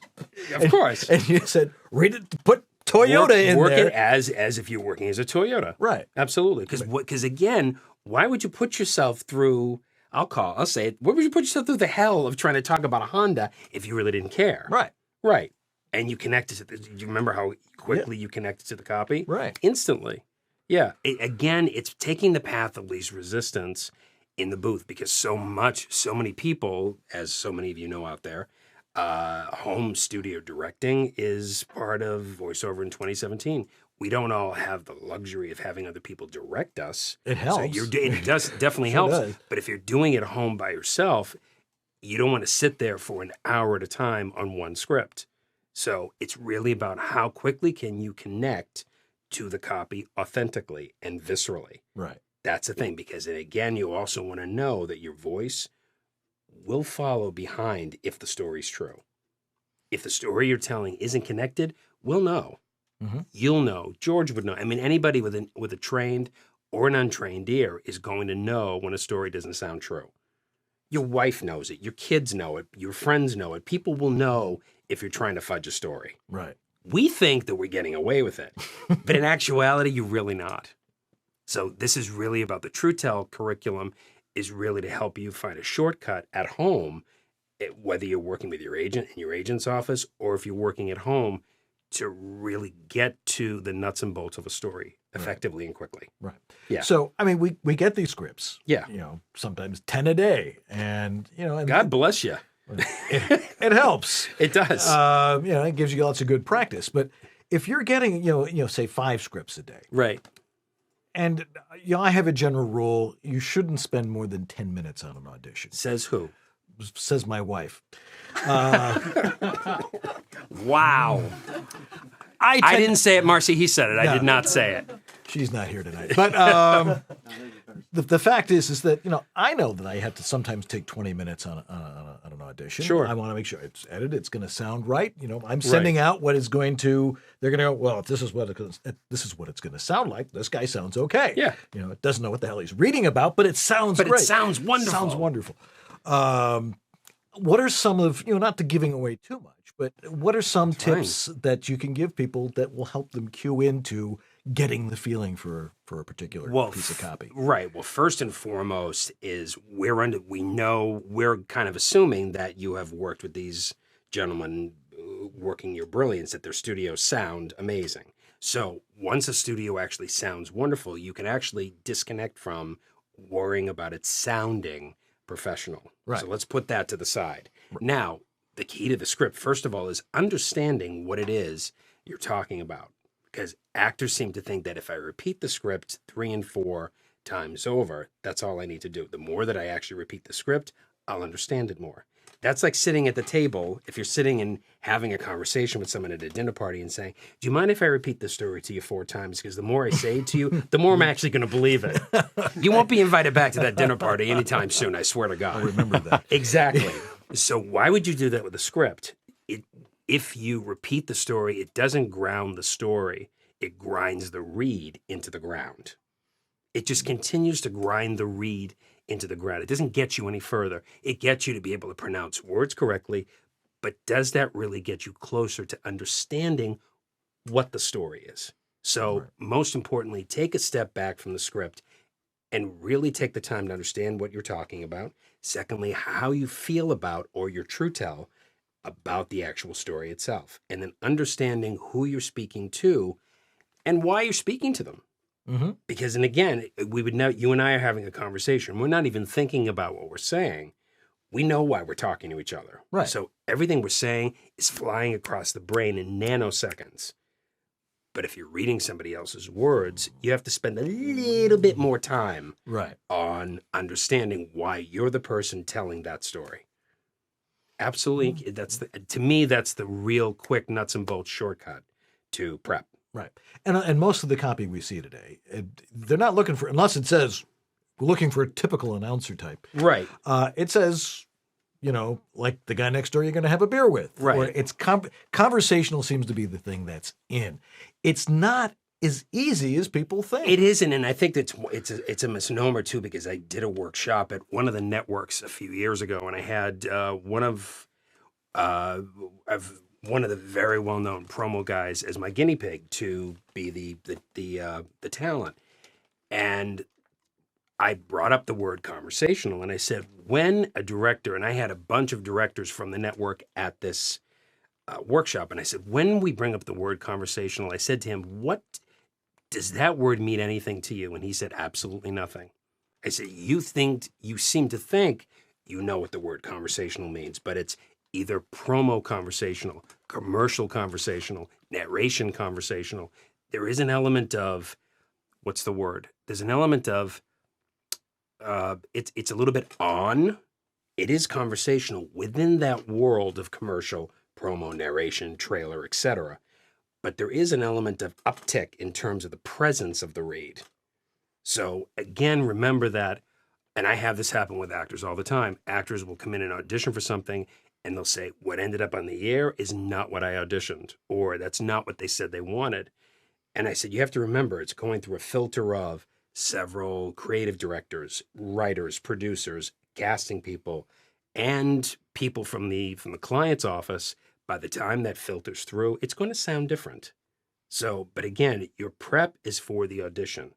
Of course. And you said, read it, put Toyota in work there. it as if you're working as a Toyota. Right. Absolutely. Because again, why would you put yourself through, I'll say it, why would you put yourself through the hell of trying to talk about a Honda if you really didn't care? Right. Right. And you connected to do you remember how quickly you connected to the copy? Right. Instantly. Yeah. Again, it's taking the path of least resistance in the booth because so many people, as so many of you know out there, home studio directing is part of voiceover in 2017. We don't all have the luxury of having other people direct us. It helps. So it does definitely Sure helps. does. But if you're doing it at home by yourself, you don't want to sit there for an hour at a time on one script. So it's really about how quickly can you connect to the copy authentically and viscerally. Right. That's the thing, because again, you also want to know that your voice will follow behind if the story's true. If the story you're telling isn't connected, we'll know. Mm-hmm. You'll know. George would know. I mean, anybody with a trained or an untrained ear is going to know when a story doesn't sound true. Your wife knows it. Your kids know it. Your friends know it. People will know if you're trying to fudge a story. Right. We think that we're getting away with it, but in actuality, you're really not. So this is really about the True Tell curriculum is really to help you find a shortcut at home, whether you're working with your agent in your agent's office or if you're working at home, to really get to the nuts and bolts of a story effectively and quickly. Right. Yeah. So, I mean, we get these scripts. Yeah. Sometimes 10 a day. And, and God bless you. It helps. It does. It gives you lots of good practice. But if you're getting, say 5 scripts a day. Right. And I have a general rule, you shouldn't spend more than 10 minutes on an audition. Says who? Says my wife. Wow. I didn't say it, Marcy. He said it. No. I did not say it. She's not here tonight. But the fact is that, I know that I have to sometimes take 20 minutes on an audition. Sure. I want to make sure it's edited. It's going to sound right. I'm sending out what is going to, they're going to go, well, if this is what it's going to sound like. This guy sounds okay. Yeah. It doesn't know what the hell he's reading about, but it sounds great. But it sounds wonderful. Sounds wonderful. What are some of, not to giving away too much, but what are some tips that you can give people that will help them cue into getting the feeling for a particular piece of copy? Right. Well, first and foremost is we're kind of assuming that you have worked with these gentlemen working your brilliance, that their studios sound amazing. So once a studio actually sounds wonderful, you can actually disconnect from worrying about it sounding professional. Right. So let's put that to the side. Now, the key to the script, first of all, is understanding what it is you're talking about. Because actors seem to think that if I repeat the script 3 and 4 times over, that's all I need to do. The more that I actually repeat the script, I'll understand it more. That's like sitting at the table, if you're sitting and having a conversation with someone at a dinner party and saying, do you mind if I repeat this story to you 4 times? Because the more I say it to you, the more I'm actually going to believe it. You won't be invited back to that dinner party anytime soon, I swear to God. I remember that. Exactly. So why would you do that with a script? If you repeat the story, it doesn't ground the story. It grinds the read into the ground. It just continues to grind the read into the ground. It doesn't get you any further. It gets you to be able to pronounce words correctly, but does that really get you closer to understanding what the story is? So most importantly, take a step back from the script and really take the time to understand what you're talking about. Secondly, how you feel about, or your true tell about the actual story itself. And then understanding who you're speaking to and why you're speaking to them. Mm-hmm. Because, and again, we would know, you and I are having a conversation. We're not even thinking about what we're saying. We know why we're talking to each other. Right. So everything we're saying is flying across the brain in nanoseconds. But if you're reading somebody else's words, you have to spend a little bit more time right. on understanding why you're the person telling that story. Absolutely. To me, that's the real quick nuts and bolts shortcut to prep. Right. And most of the copy we see today, they're not looking for, unless it says, we're looking for a typical announcer type. Right. It says, like the guy next door you're going to have a beer with. Right. Or it's conversational seems to be the thing that's in. It's not as easy as people think. It isn't, and I think it's a misnomer too, because I did a workshop at one of the networks a few years ago, and I had one of the very well-known promo guys as my guinea pig to be the talent, and I brought up the word conversational, and I said, when a director, and I had a bunch of directors from the network at this workshop, and I said, when we bring up the word conversational, I said to him, what does that word mean anything to you? And he said, absolutely nothing. I said, you seem to think you know what the word conversational means, but it's either promo conversational, commercial conversational, narration conversational. There is an element of, what's the word? There's an element of, it's a little bit on. It is conversational within that world of commercial, promo, narration, trailer, etc. But there is an element of uptick in terms of the presence of the read. So again, remember that, and I have this happen with actors all the time. Actors will come in and audition for something, and they'll say, what ended up on the air is not what I auditioned, or that's not what they said they wanted. And I said, you have to remember, it's going through a filter of several creative directors, writers, producers, casting people, and people from the client's office. By the time that filters through, it's going to sound different. So, but again, your prep is for the audition,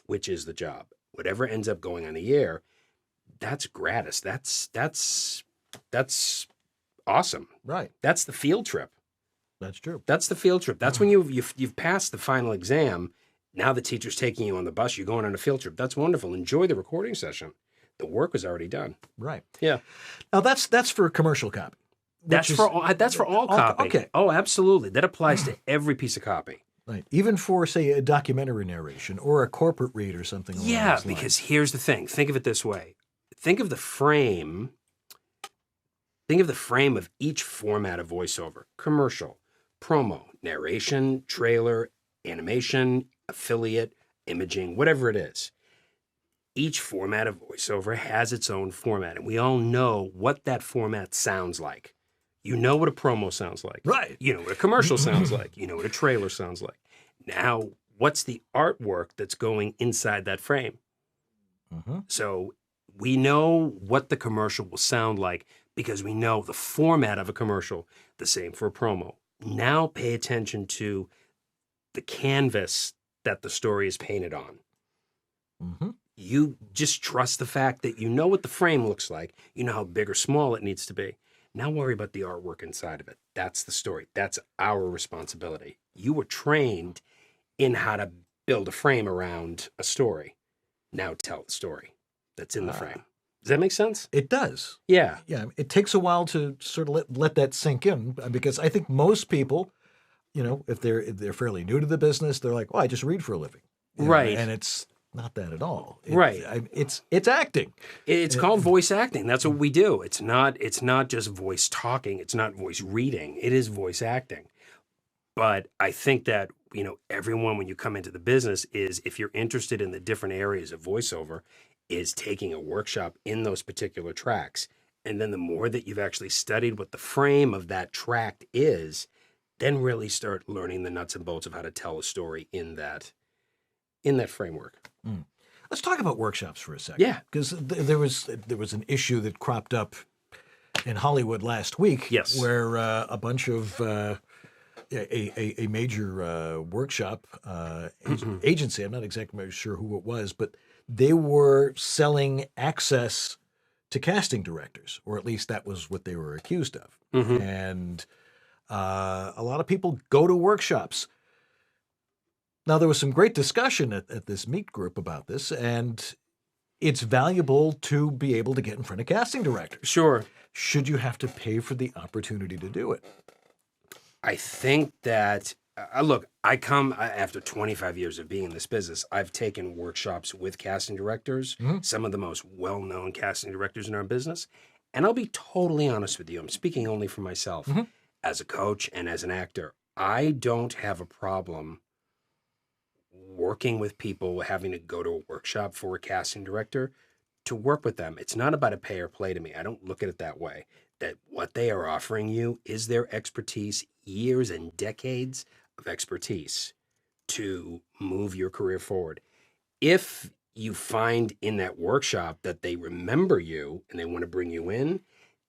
which is the job. Whatever ends up going on the air, that's gratis. That's awesome. Right. That's the field trip. That's true. That's the field trip. That's when you've passed the final exam. Now the teacher's taking you on the bus. You're going on a field trip. That's wonderful. Enjoy the recording session. The work was already done. Right. Yeah. Now that's for commercial copy. That's for all copy. Okay. Oh, absolutely. That applies to every piece of copy. Right. Even for, say, a documentary narration or a corporate read or something along Yeah, those lines. because here's the thing. Think of it this way. Think of the frame. Think of the frame of each format of voiceover: commercial, promo, narration, trailer, animation, affiliate, imaging, whatever it is. Each format of voiceover has its own format, and we all know what that format sounds like. You know what a promo sounds like. Right. You know what a commercial sounds like. You know what a trailer sounds like. Now, what's the artwork that's going inside that frame? Mm-hmm. So we know what the commercial will sound like because we know the format of a commercial, the same for a promo. Now pay attention to the canvas that the story is painted on. Mm-hmm. You just trust the fact that you know what the frame looks like. You know how big or small it needs to be. Now worry about the artwork inside of it. That's the story. That's our responsibility. You were trained in how to build a frame around a story. Now tell the story that's in the frame. Does that make sense? It does. Yeah. Yeah. It takes a while to sort of let that sink in because I think most people, if they're fairly new to the business, they're like, well, I just read for a living. Right. And it's not that at all. Right. It's acting. It's called voice acting. That's what we do. It's not just voice talking. It's not voice reading. It is voice acting. But I think that, everyone, when you come into the business, is if you're interested in the different areas of voiceover, is taking a workshop in those particular tracks. And then the more that you've actually studied what the frame of that track is, then really start learning the nuts and bolts of how to tell a story in that framework. Mm. Let's talk about workshops for a second. Yeah. Because there was an issue that cropped up in Hollywood last week. Yes. Where a bunch of a major workshop agency, I'm not exactly sure who it was, but they were selling access to casting directors, or at least that was what they were accused of. Mm-hmm. And a lot of people go to workshops. Now, there was some great discussion at this meet group about this, and it's valuable to be able to get in front of casting directors. Sure. Should you have to pay for the opportunity to do it? I think that, look, I come after 25 years of being in this business. I've taken workshops with casting directors, some of the most well-known casting directors in our business, And I'll be totally honest with you. I'm speaking only for myself. As a coach and as an actor, I don't have a problem working with people, having to go to a workshop for a casting director to work with them. It's not about a pay or play to me. I don't look at it that way. That what they are offering you is their expertise, years and decades of expertise to move your career forward. If you find in that workshop that they remember you and they want to bring you in,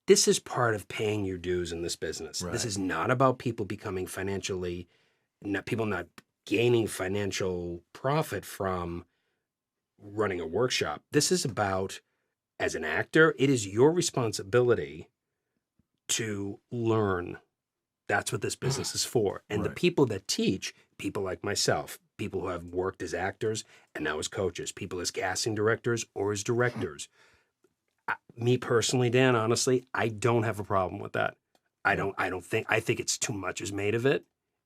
this is part of paying your dues in this business. Right. This is not about people becoming people not gaining financial profit from running a workshop. This is about, as an actor, it is your responsibility to learn. That's what this business is for. And the people that teach, people like myself, people who have worked as actors and now as coaches, people as casting directors or as directors. Me personally, Dan, honestly, I don't have a problem with that. I think it's too much is made of it.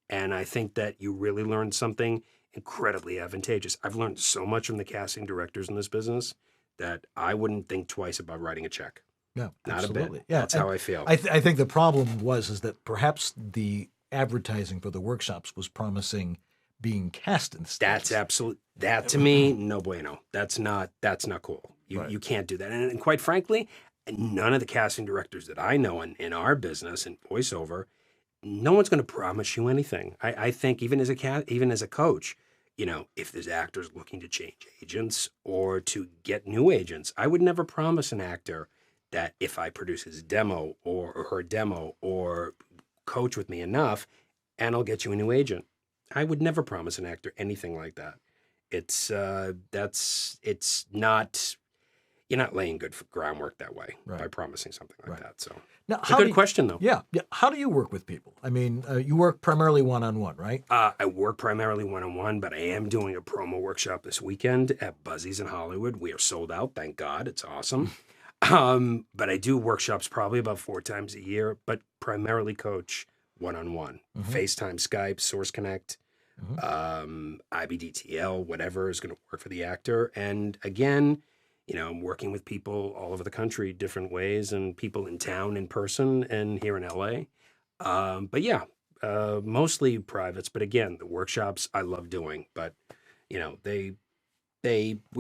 And I think that you really learn something incredibly advantageous. I've learned so much from the casting directors in this business that I wouldn't think twice about writing a check. Yeah, not absolutely. a bit. Yeah, that's how I feel. I think the problem is that perhaps the advertising for the workshops was promising being cast instead. That's absolute. That to me, no bueno. That's not cool. You can't do that. And quite frankly, none of the casting directors that I know in our business in voiceover, no one's going to promise you anything. I think even as a coach, if there's actors looking to change agents or to get new agents, I would never promise an actor that if I produce his demo or her demo or coach with me enough, and I'll get you a new agent. I would never promise an actor anything like that. You're not laying good groundwork that way by promising something like that. So now, it's a good question, though. Yeah. How do you work with people? I mean, you work primarily one-on-one, right? I work primarily one-on-one, but I am doing a promo workshop this weekend at Buzzy's in Hollywood. We are sold out, thank God. It's awesome. But I do workshops probably about 4 times a year, but primarily coach one-on-one. FaceTime, Skype, Source Connect, IBDTL, whatever is going to work for the actor. And again, I'm working with people all over the country, different ways, and people in town in person and here in LA. But yeah, mostly privates. But again, the workshops I love doing, but we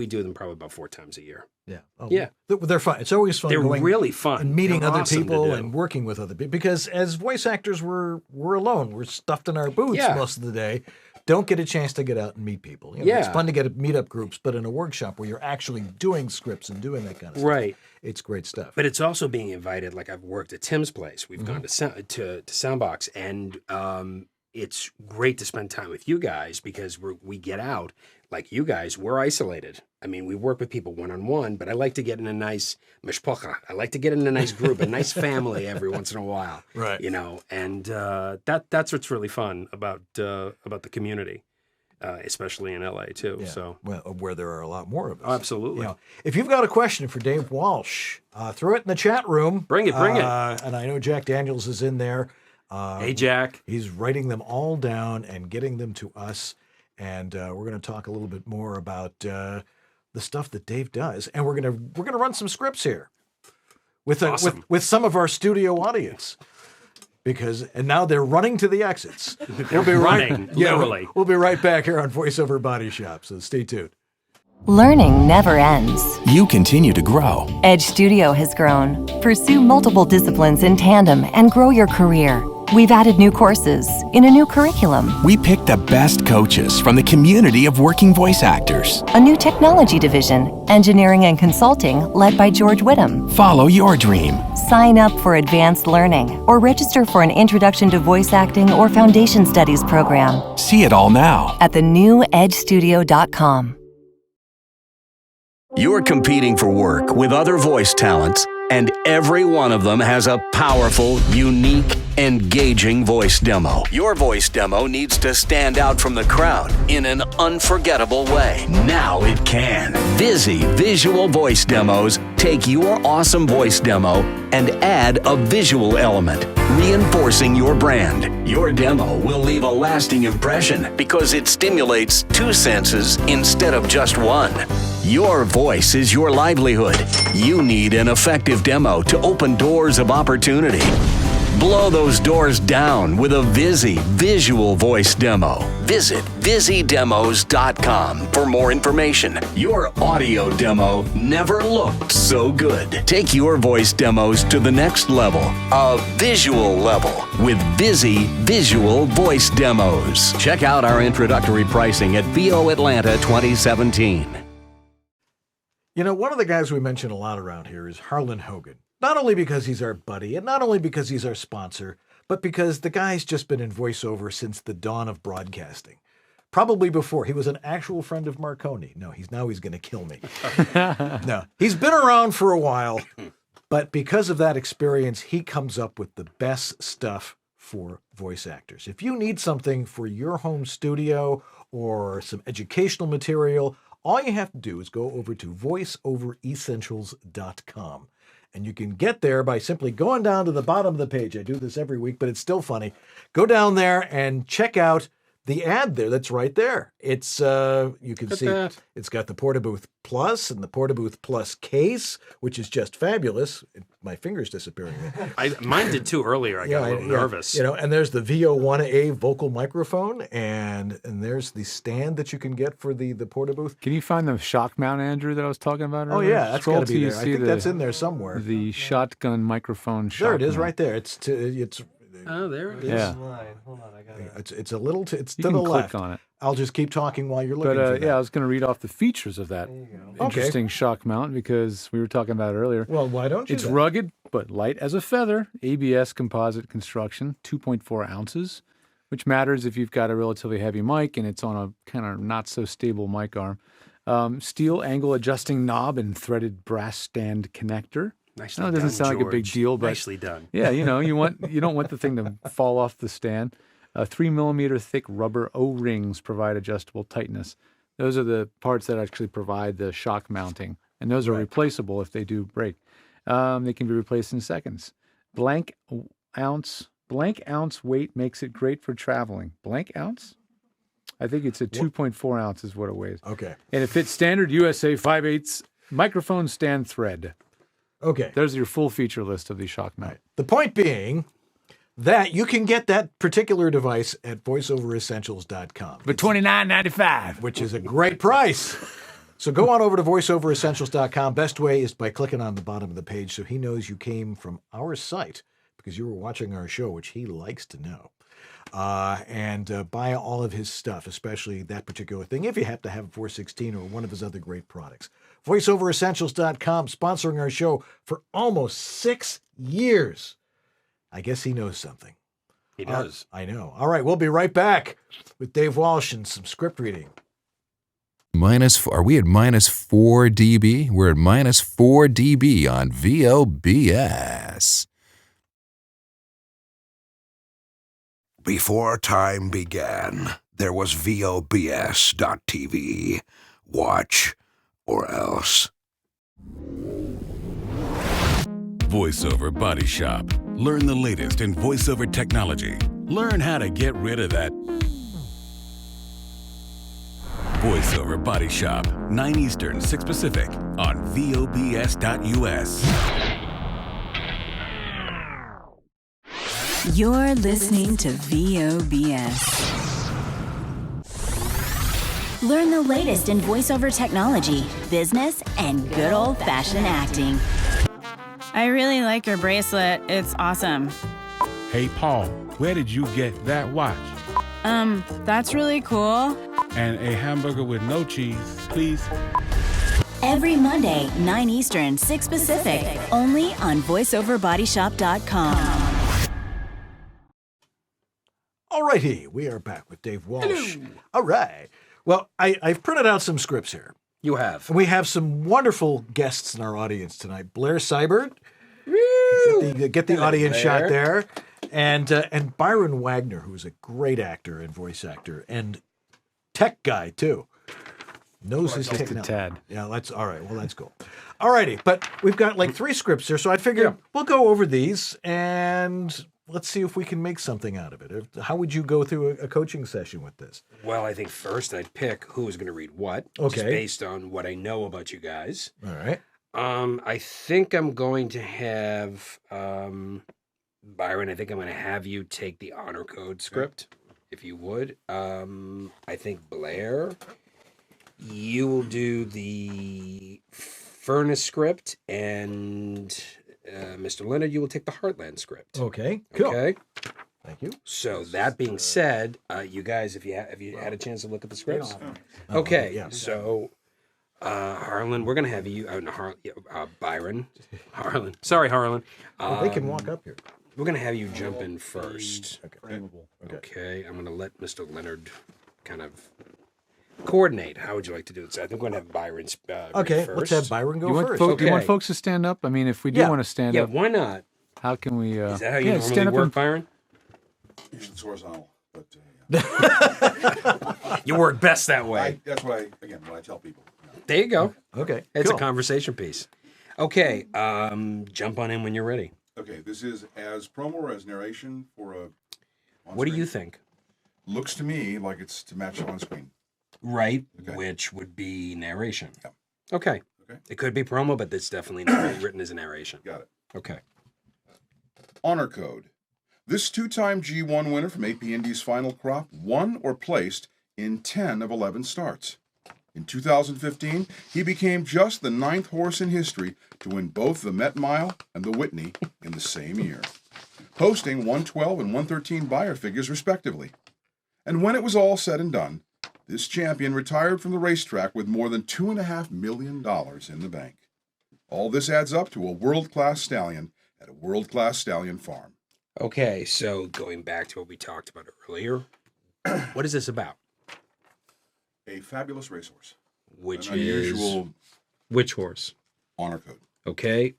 do them probably about 4 times a year. Yeah. Yeah. They're fun. It's always fun. They're really fun. And meeting They're other awesome people to do. and working with other people. Because as voice actors, we're alone. We're stuffed in our booths most of the day. Don't get a chance to get out and meet people. It's fun to get at meetup groups, but in a workshop where you're actually doing scripts and doing that kind of stuff, it's great stuff. But it's also being invited. Like I've worked at Tim's place. We've gone to Soundbox, and it's great to spend time with you guys because we get out. Like you guys, we're isolated. I mean, we work with people one-on-one, but I like to get in a nice mishpacha. I like to get in a nice group, a nice family every once in a while. Right. And that's what's really fun about the community, especially in LA too. Yeah. So where there are a lot more of us. Oh, absolutely. If you've got a question for Dave Walsh, throw it in the chat room. Bring it. And I know Jack Daniels is in there. Hey, Jack. He's writing them all down and getting them to us. And we're going to talk a little bit more about the stuff that Dave does, and we're going to run some scripts here with some of our studio audience and now they're running to the exits. We'll be running, literally. We'll be right back here on VoiceOver Body Shop. So stay tuned. Learning never ends. You continue to grow. Edge Studio has grown. Pursue multiple disciplines in tandem and grow your career. We've added new courses in a new curriculum. We picked the best coaches from the community of working voice actors. A new technology division, engineering and consulting, led by George Whittam. Follow your dream. Sign up for advanced learning or register for an Introduction to Voice Acting or Foundation Studies program. See it all now at thenewedgestudio.com. You're competing for work with other voice talents, and every one of them has a powerful, unique, engaging voice demo. Your voice demo needs to stand out from the crowd in an unforgettable way. Now it can. Vizzy Visual Voice Demos take your awesome voice demo and add a visual element, reinforcing your brand. Your demo will leave a lasting impression because it stimulates 2 senses instead of just 1. Your voice is your livelihood. You need an effective demo to open doors of opportunity. Blow those doors down with a Vizzy visual voice demo. Visit VizzyDemos.com for more information. Your audio demo never looked so good. Take your voice demos to the next level, a visual level, with Vizzy Visual Voice Demos. Check out our introductory pricing at VO Atlanta 2017. You know, one of the guys we mention a lot around here is Harlan Hogan. Not only because he's our buddy, and not only because he's our sponsor, but because the guy's just been in voiceover since the dawn of broadcasting. Probably before. He was an actual friend of Marconi. No, he's going to kill me. No, he's been around for a while, but because of that experience, he comes up with the best stuff for voice actors. If you need something for your home studio or some educational material, all you have to do is go over to voiceoveressentials.com. And you can get there by simply going down to the bottom of the page. I do this every week, but it's still funny. Go down there and check out the ad there that's right there. It's you can see it's got the Portabooth Plus and the Portabooth Plus case, which is just fabulous. My finger's disappearing. Mine did too earlier. I got a little nervous. You know, and there's the VO1A vocal microphone, and there's the stand that you can get for the Portabooth. Can you find the shock mount, Andrew, that I was talking about earlier? Oh yeah, that's got to be there. I think that's in there somewhere. The shotgun microphone. There it is, mount. right there. It's Oh, there it is. Yeah. Hold on, I got it. It's a little. It's You to can the click left. on it. I'll just keep talking while you're looking. But for that. yeah, I was going to read off the features of that interesting shock mount because we were talking about it earlier. Well, why don't you? It's rugged but light as a feather. ABS composite construction, 2.4 ounces, which matters if you've got a relatively heavy mic and it's on a kind of not so stable mic arm. Steel angle adjusting knob and threaded brass stand connector. Nicely it doesn't done, sound like a big George. deal, but Nicely done. Yeah, you don't want the thing to fall off the stand. 3 millimeter thick rubber O-rings provide adjustable tightness. Those are the parts that actually provide the shock mounting, and those are replaceable if they do break. They can be replaced in seconds. Blank ounce weight makes it great for traveling. Blank ounce? I think it's a 2.4 ounce is what it weighs. Okay. And it fits standard USA 5/8 microphone stand thread. Okay. There's your full feature list of the shock mount. The point being that you can get that particular device at voiceoveressentials.com. For $29.95. Which is a great price. So go on over to voiceoveressentials.com. Best way is by clicking on the bottom of the page so he knows you came from our site because you were watching our show, which he likes to know. And buy all of his stuff, especially that particular thing, if you happen to have a 416 or one of his other great products. VoiceOverEssentials.com, sponsoring our show for almost 6 years. I guess he knows something. He does. I know. All right, we'll be right back with Dave Walsh and some script reading. Are we at minus 4 dB? We're at minus 4 dB on VOBS. Before time began, there was VOBS.TV. Watch or else. VoiceOver Body Shop. Learn the latest in voiceover technology. Learn how to get rid of that. VoiceOver Body Shop. 9 Eastern, 6 Pacific on VOBS.US. You're listening to VOBS. Learn the latest in voiceover technology, business, and good old-fashioned acting. I really like your bracelet. It's awesome. Hey, Paul, where did you get that watch? That's really cool. And a hamburger with no cheese, please. Every Monday, 9 Eastern, 6 Pacific, only on voiceoverbodyshop.com. All righty, we are back with Dave Walsh. Hello. All right. Well, I've printed out some scripts here. You have. We have some wonderful guests in our audience tonight. Blair Seibert. Get the audience shot there. And Byron Wagner, who's a great actor and voice actor and tech guy, too. Knows his technology. Tad. Yeah, that's all right. Well, that's cool. All righty. But we've got like 3 scripts here, so I figured we'll go over these and let's see if we can make something out of it. How would you go through a coaching session with this? Well, I think first I'd pick who is going to read what, Okay. just based on what I know about you guys. All right. I think I'm going to have Byron. I think I'm going to have you take the honor code script, if you would. I think Blair, you will do the furnace script, and Mr. Leonard, you will take the Heartland script. Okay. Cool. Okay. Thank you. So that being said, you guys, have you had a chance to look at the scripts? Okay. yeah. So. Harlan, we're gonna have you. Byron, Harlan. Sorry, Harlan. They can walk up here. We're gonna have you jump in first. Okay. Okay. I'm gonna let Mr. Leonard kind of coordinate. How would you like to do this? I think we're gonna have Byron. Okay. First. Let's have Byron go first. Do you want folks to stand up? I mean, if we do want to stand up, why not? How can we? Is that how you normally stand up work, Byron? Usually it's horizontal, but you work best that way. That's what I tell people. There you go. Okay. It's cool. a conversation piece. Okay. Jump on in when you're ready. Okay, this is as promo or as narration for a. What do you think? Looks to me like it's to match on screen. Right, Okay. which would be narration. Yeah. Okay. Okay. It could be promo, but it's definitely not written as a narration. Got it. Okay. Honor code. This two-time G1 winner from AP Indy's final crop won or placed in 10 of 11 starts. In 2015, he became just the 9th horse in history to win both the Met Mile and the Whitney in the same year, posting 112 and 113 buyer figures respectively. And when it was all said and done, this champion retired from the racetrack with more than $2.5 million in the bank. All this adds up to a world-class stallion at a world-class stallion farm. Okay, so going back to what we talked about earlier, what is this about? A fabulous racehorse. Which An unusual which horse? honor code. Okay.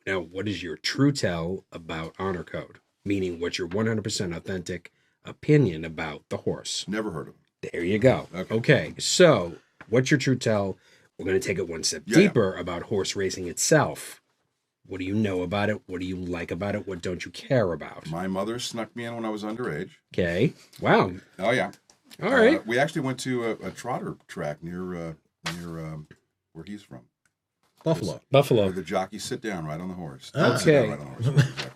Now, what is your true tell about honor code? Meaning, what's your 100% authentic opinion about the horse? Never heard of him. There you go. Okay. So, what's your true tell? We're going to take it one step deeper about horse racing itself. What do you know about it? What do you like about it? What don't you care about? My mother snuck me in when I was underage. Okay. Wow. Oh, yeah. All right. We actually went to a trotter track near where he's from. Buffalo. Buffalo. Where the jockeys sit down right on the horse. Okay. Sit down right on the horse. Exactly.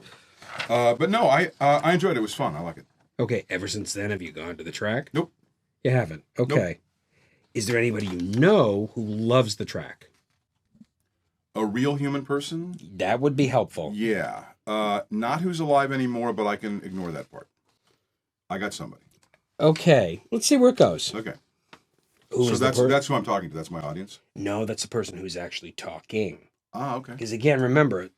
But no, I enjoyed it. It was fun. I like it. Okay. Ever since then, have you gone to the track? Nope. You haven't? Okay. Nope. Is there anybody you know who loves the track? A real human person? That would be helpful. Yeah. Not who's alive anymore, but I can ignore that part. I got somebody. Okay. Let's see where it goes. Okay. Who so is that's who I'm talking to. That's my audience. No, that's the person who's actually talking. Ah, okay. Because again, remember,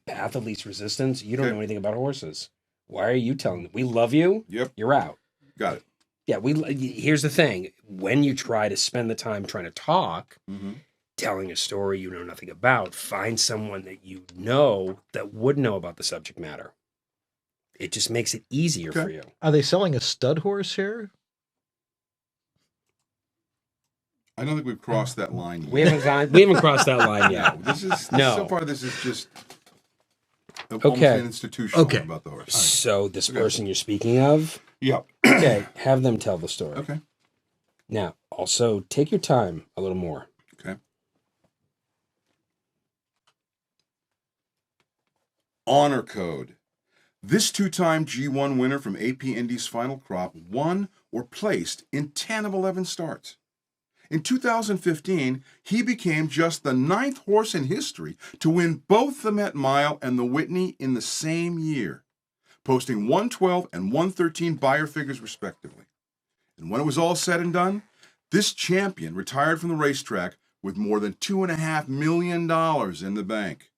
path of least resistance. You don't know anything about horses. Why are you telling them? We love you. Yep. You're out. Got it. Yeah. Here's the thing. When you try to spend the time trying to talk, telling a story you know nothing about, find someone that you know that would know about the subject matter. It just makes it easier for you. Are they selling a stud horse here? I don't think we've crossed that line yet. We haven't crossed that line yet. No, so far this is just almost an institutional about the horse. So this person you're speaking of, Yep. Okay, have them tell the story. Okay. Now, also take your time a little more. Okay. Honor code. This two-time G1 winner from AP Indy's final crop won or placed in 10 of 11 starts. In 2015, he became just the 9th horse in history to win both the Met Mile and the Whitney in the same year, posting 112 and 113 buyer figures respectively. And when it was all said and done, this champion retired from the racetrack with more than $2.5 million in the bank.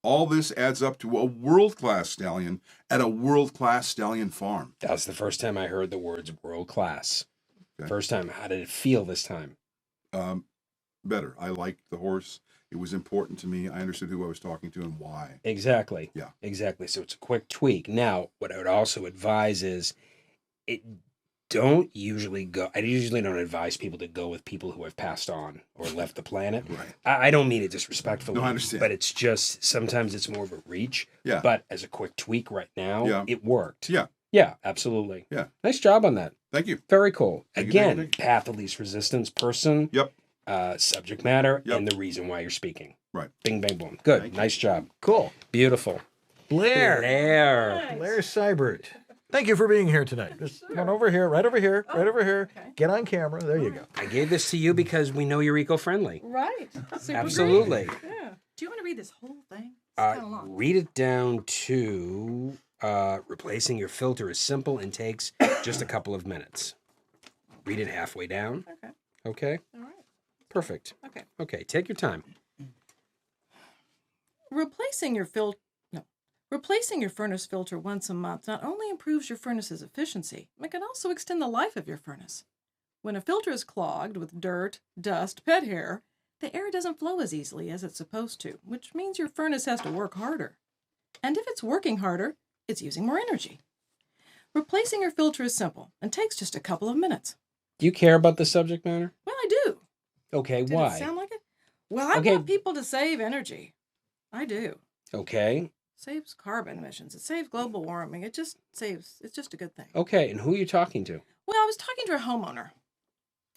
All this adds up to a world-class stallion at a world-class stallion farm. That's the first time I heard the words world-class. Okay. First time. How did it feel this time? Better. I liked the horse. It was important to me. I understood who I was talking to and why. Exactly. Yeah. Exactly. So it's a quick tweak. Now, what I would also advise is don't usually go. I usually don't advise people to go with people who have passed on or left the planet. Right. I don't mean it disrespectfully. No, I understand. But it's just sometimes it's more of a reach. Yeah. But as a quick tweak right now, Yeah. it worked. Yeah. Yeah, absolutely. Yeah. Nice job on that. Thank you. Very cool. Thank you, Again, thank you. path of least resistance, person. Yep. Subject matter, Yep. and the reason why you're speaking. Right. Bing, bang, boom. Good. Nice job. Cool. Beautiful. Blair. Blair. Seibert. Thank you for being here tonight. Just come over here, right over here, right over here. Get on camera. There you go. I gave this to you because we know you're eco-friendly. Right. Super Absolutely. great. Yeah. Do you want to read this whole thing? It's kind of long. Read it down to replacing your filter is simple and takes just a couple of minutes. Read it halfway down. Okay. Okay? All right. Perfect. Okay. Okay, take your time. Replacing your furnace filter once a month not only improves your furnace's efficiency, it can also extend the life of your furnace. When a filter is clogged with dirt, dust, pet hair, the air doesn't flow as easily as it's supposed to, which means your furnace has to work harder. And if it's working harder, it's using more energy. Replacing your filter is simple and takes just a couple of minutes. Do you care about the subject matter? Well, I do. Okay, Did why? it sound like it? Well, I want people to save energy. I do. Okay. Saves carbon emissions. It saves global warming. It's just a good thing. Okay, and who are you talking to? Well, I was talking to a homeowner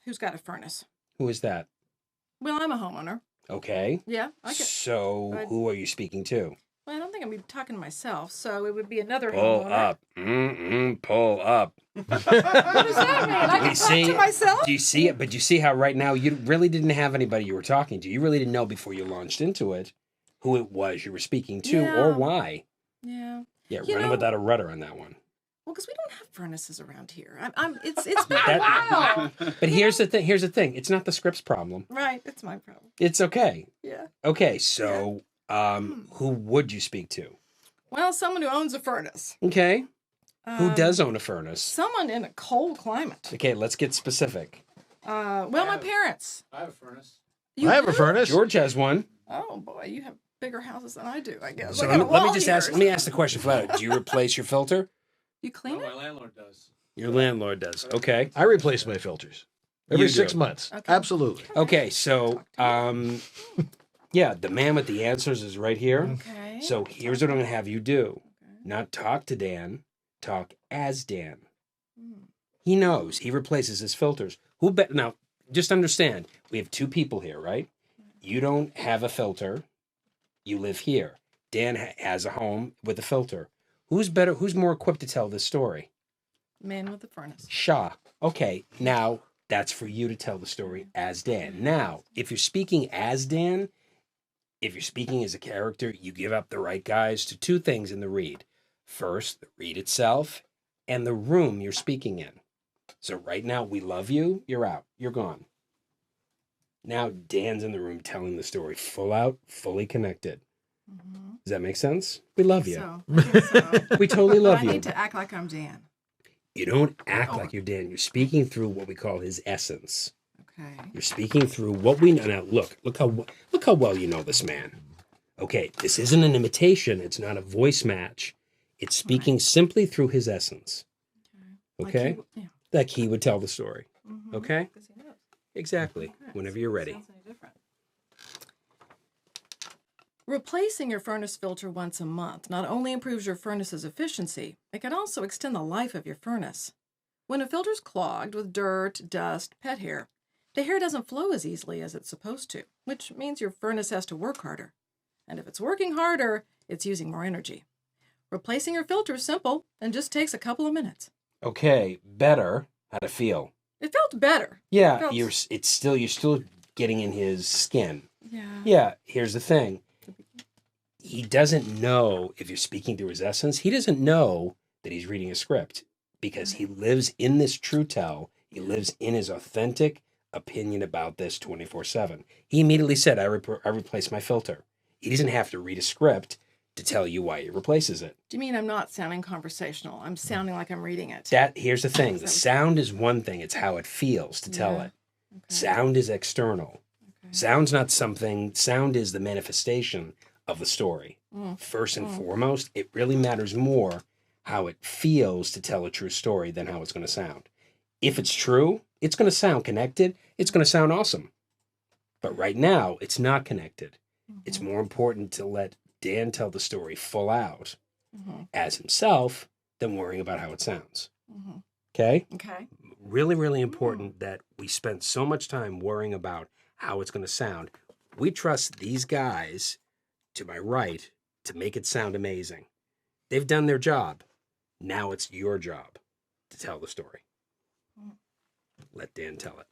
who's got a furnace. Who is that? Well, I'm a homeowner. Okay. Yeah. So, who are you speaking to? Well, I don't think I'm be talking to myself, so it would be another Pull homeowner. up. Pull up. What does that mean? I can talk to myself? Do you see it? But you see how right now you really didn't have anybody you were talking to. You really didn't know before you launched into it who it was you were speaking to or why. Yeah. Yeah, You running know- without a rudder on that one. Well, because we don't have furnaces around here. It's been a while. But here's the thing. Here's the thing. It's not the script's problem. Right. It's my problem. It's okay. Yeah. Okay, so who would you speak to? Well, someone who owns a furnace. Okay. Who does own a furnace? Someone in a cold climate. Okay, let's get specific. My parents. I have a furnace. You do? furnace. George has one. Oh boy, you have bigger houses than I do, I guess. So I got a let me wall just here. ask. Let me ask the question flat out. Do you replace your filter? You clean it? My landlord does. Your landlord does. Okay. I replace my filters every You 6 do. months. Okay. Absolutely. Okay, so yeah, the man with the answers is right here. Okay. So here's what I'm gonna have you do. Not talk to Dan, talk as Dan. He knows. He replaces his filters. Now, just understand, we have two people here, right? You don't have a filter. You live here. Dan has a home with a filter. Who's better? Who's more equipped to tell this story? Man with the furnace. Shaw. Okay, now that's for you to tell the story as Dan. Now, if you're speaking as Dan, if you're speaking as a character, you give up the right guys to two things in the read. First, the read itself and the room you're speaking in. So right now, we love you, you're out, you're gone. Now Dan's in the room telling the story full out, fully connected. Does that make sense? We love you. I think so. We totally love I you. need to act like I'm Dan. You don't act like you're Dan. You're speaking through what we call his essence. Okay. You're speaking through what we know. Now, look how well you know this man. Okay, this isn't an imitation. It's not a voice match. It's speaking simply through his essence. Okay? Like he would tell the story. Okay? Exactly. Whenever you're ready. Replacing your furnace filter once a month not only improves your furnace's efficiency, it can also extend the life of your furnace. When a filter's clogged with dirt, dust, pet hair, the hair doesn't flow as easily as it's supposed to, which means your furnace has to work harder. And if it's working harder, it's using more energy. Replacing your filter is simple and just takes a couple of minutes. Okay, better. How'd it feel? It felt better. Yeah, you're still getting in his skin. Yeah. Yeah, here's the thing. He doesn't know, if you're speaking through his essence, he doesn't know that he's reading a script because he lives in this true tell. He lives in his authentic opinion about this 24/7. He immediately said, I replaced my filter. He doesn't have to read a script to tell you why he replaces it. Do you mean I'm not sounding conversational? I'm sounding like I'm reading it. Here's the thing. The sound is one thing. It's how it feels to tell it. Okay. Sound is external. Okay. Sound is the manifestation of the story. First and foremost, it really matters more how it feels to tell a true story than how it's going to sound. If it's true, it's going to sound connected. It's going to sound awesome. But right now, it's not connected. It's more important to let Dan tell the story full out as himself than worrying about how it sounds. Okay? Okay. Really, really important that we spend so much time worrying about how it's going to sound. We trust these guys to my right to make it sound amazing. They've done their job. Now it's your job to tell the story. Let Dan tell it.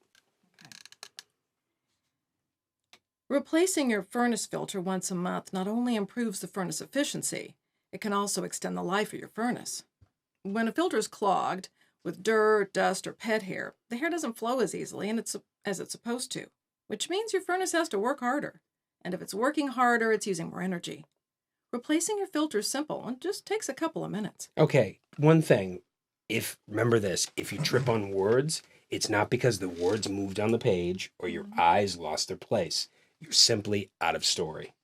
Replacing your furnace filter once a month not only improves the furnace efficiency, it can also extend the life of your furnace. When a filter is clogged with dirt, dust, or pet hair, the hair doesn't flow as easily as it's supposed to, which means your furnace has to work harder. And if it's working harder, it's using more energy. Replacing your filter is simple and just takes a couple of minutes. Okay, one thing. Remember this, if you trip on words, it's not because the words moved on the page or your eyes lost their place. You're simply out of story.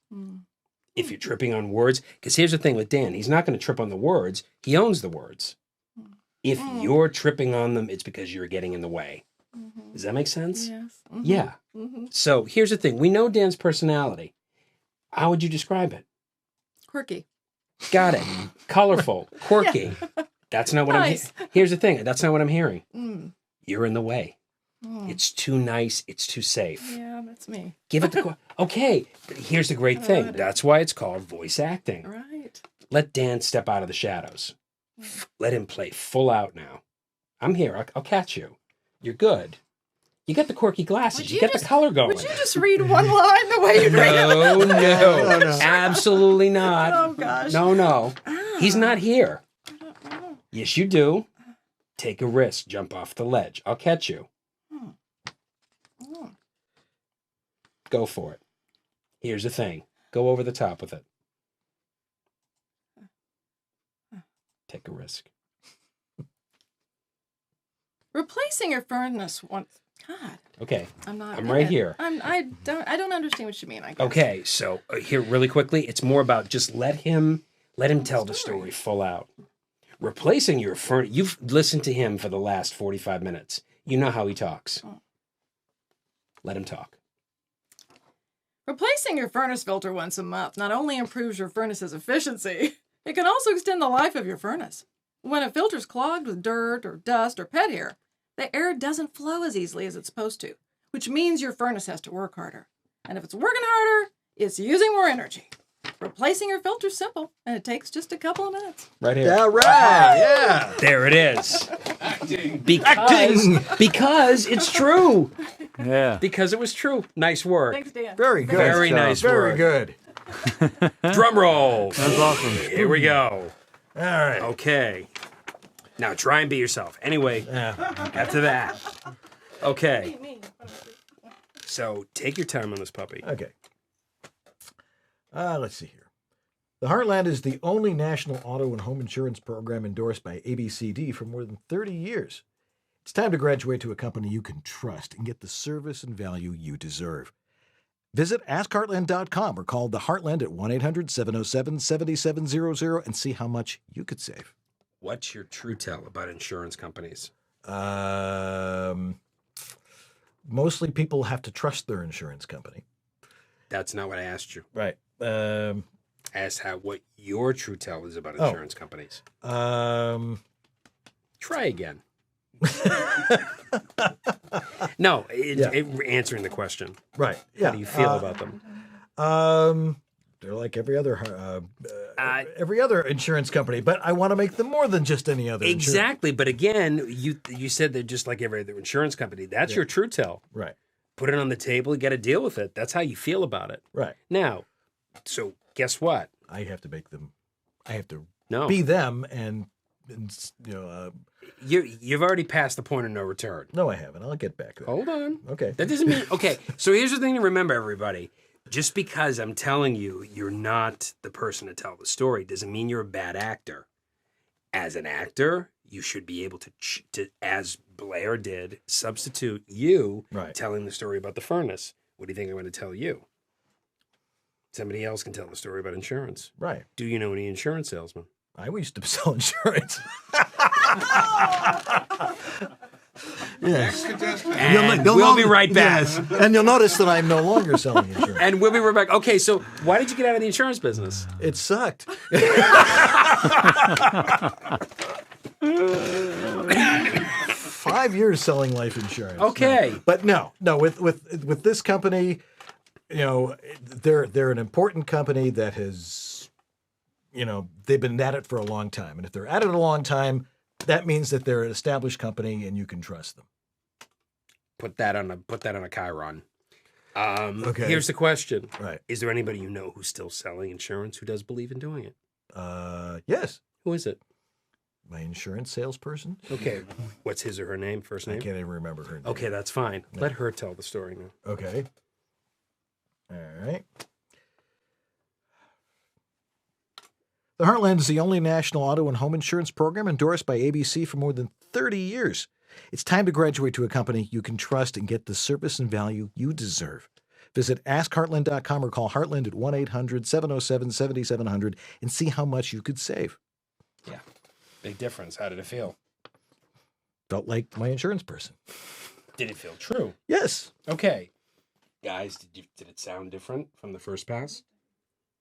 If you're tripping on words, because here's the thing with Dan, he's not going to trip on the words. He owns the words. If you're tripping on them, it's because you're getting in the way. Does that make sense? Yes. Yeah. So here's the thing. We know Dan's personality. How would you describe it? Quirky. Got it. Colorful. Quirky. That's not what Nice. Here's the thing. That's not what I'm hearing. Mm. You're in the way. Mm. It's too nice. It's too safe. Yeah, that's me. Give it the... Okay. But here's the great thing. That's why it's called voice acting. Right. Let Dan step out of the shadows. Let him play full out now. I'm here. I'll catch you. You're good. You got the quirky glasses. You got the color going. Would you just read one line the way you'd read it? No. Absolutely not. Oh, gosh. No. He's not here. Yes, you do. Take a risk. Jump off the ledge. I'll catch you. Go for it. Here's the thing. Go over the top with it. Take a risk. Replacing your furnace once. God. Okay. I'm right here. I don't understand what you mean. I guess. Okay, so here really quickly, it's more about just let him tell the story full out. Replacing your furnace, you've listened to him for the last 45 minutes. You know how he talks. Let him talk. Replacing your furnace filter once a month not only improves your furnace's efficiency, it can also extend the life of your furnace. When a filter's clogged with dirt or dust or pet hair, the air doesn't flow as easily as it's supposed to, which means your furnace has to work harder. And if it's working harder, it's using more energy. Replacing your filter's simple, and it takes just a couple of minutes. Right here. Yeah, right. Yeah. There it is. Acting. Because it's true. Yeah. Because it was true. Nice work. Thanks, Dan. Very good. Very nice work. Very good. Drum roll. That's awesome. Here we go. All right. Okay. Now try and be yourself. Anyway, after that. Okay. So take your time on this puppy. Okay. Let's see here. The Heartland is the only national auto and home insurance program endorsed by ABCD for more than 30 years. It's time to graduate to a company you can trust and get the service and value you deserve. Visit AskHeartland.com or call the Heartland at 1-800-707-7700 and see how much you could save. What's your true tell about insurance companies? Mostly people have to trust their insurance company. That's not what I asked you. Right. I asked what your true tell is about insurance companies. Try again. No, answering the question. Right. Yeah. How do you feel about them? They're like every other insurance company, but I want to make them more than just any other. Exactly. But again, you said they're just like every other insurance company. That's your true tell. Right. Put it on the table. You got to deal with it. That's how you feel about it. Right. Now, so guess what? I have to make them. I have to No. be them, and You've already passed the point of no return. No, I haven't. I'll get back there. Hold on. Okay. That doesn't mean okay. So here's the thing to remember, everybody. Just because I'm telling you you're not the person to tell the story doesn't mean you're a bad actor. As an actor, you should be able to as Blair did, substitute you telling the story about the furnace. What do you think I'm going to tell you? Somebody else can tell the story about insurance. Right. Do you know any insurance salesmen? I used to sell insurance. Yes. And we'll be right back. Yes. And you'll notice that I'm no longer selling insurance. And we'll be right back. Okay, so why did you get out of the insurance business? It sucked. 5 years selling life insurance. Okay. No. But no, with this company, they're an important company that has, they've been at it for a long time. And if they're at it a long time, that means that they're an established company and you can trust them. Put that on a Chiron. Okay. Here's the question. Right. Is there anybody you know who's still selling insurance who does believe in doing it? Yes. Who is it? My insurance salesperson. Okay. What's his or her name? First name? I can't even remember her name. Okay, that's fine. No. Let her tell the story now. Okay. All right. The Heartland is the only national auto and home insurance program endorsed by ABC for more than 30 years. It's time to graduate to a company you can trust and get the service and value you deserve. Visit AskHeartland.com or call Heartland at 1-800-707-7700 and see how much you could save. Yeah. Big difference. How did it feel? Felt like my insurance person. Did it feel true? Yes. Okay. Guys, did it sound different from the first pass?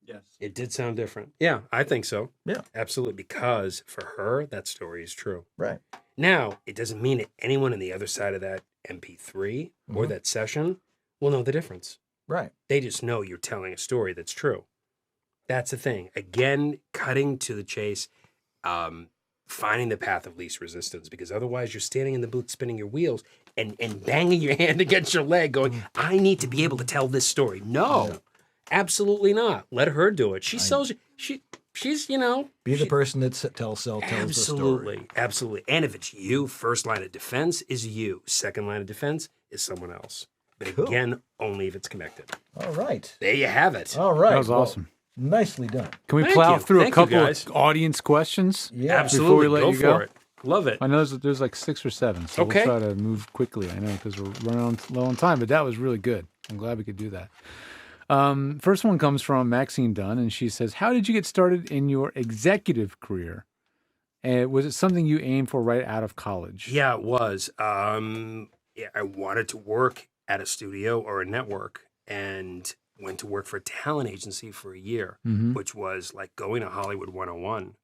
Yes. It did sound different. Yeah, I think so. Yeah. Absolutely. Because for her, that story is true. Right. Now, it doesn't mean that anyone on the other side of that MP3 or that session will know the difference. Right. They just know you're telling a story that's true. That's the thing. Again, cutting to the chase, finding the path of least resistance, because otherwise you're standing in the booth spinning your wheels and banging your hand against your leg going, I need to be able to tell this story. No, absolutely not. Let her do it. She sells you. She's, Be the person that tells the story. Absolutely. Absolutely. And if it's you, first line of defense is you. Second line of defense is someone else. But again, only if it's connected. All right. There you have it. All right. That was awesome. Nicely done. Can we Thank plow you. through Thank a you, couple guys. of audience questions? Yeah. Absolutely. Before we let you go for it. Love it. I know there's like 6 or 7, so Okay. we'll try to move quickly. I know because we're running low on time, but that was really good. I'm glad we could do that. First one comes from Maxine Dunn, and she says, how did you get started in your executive career? And was it something you aimed for right out of college? Yeah, it was. I wanted to work at a studio or a network and went to work for a talent agency for a year, which was like going to Hollywood 101.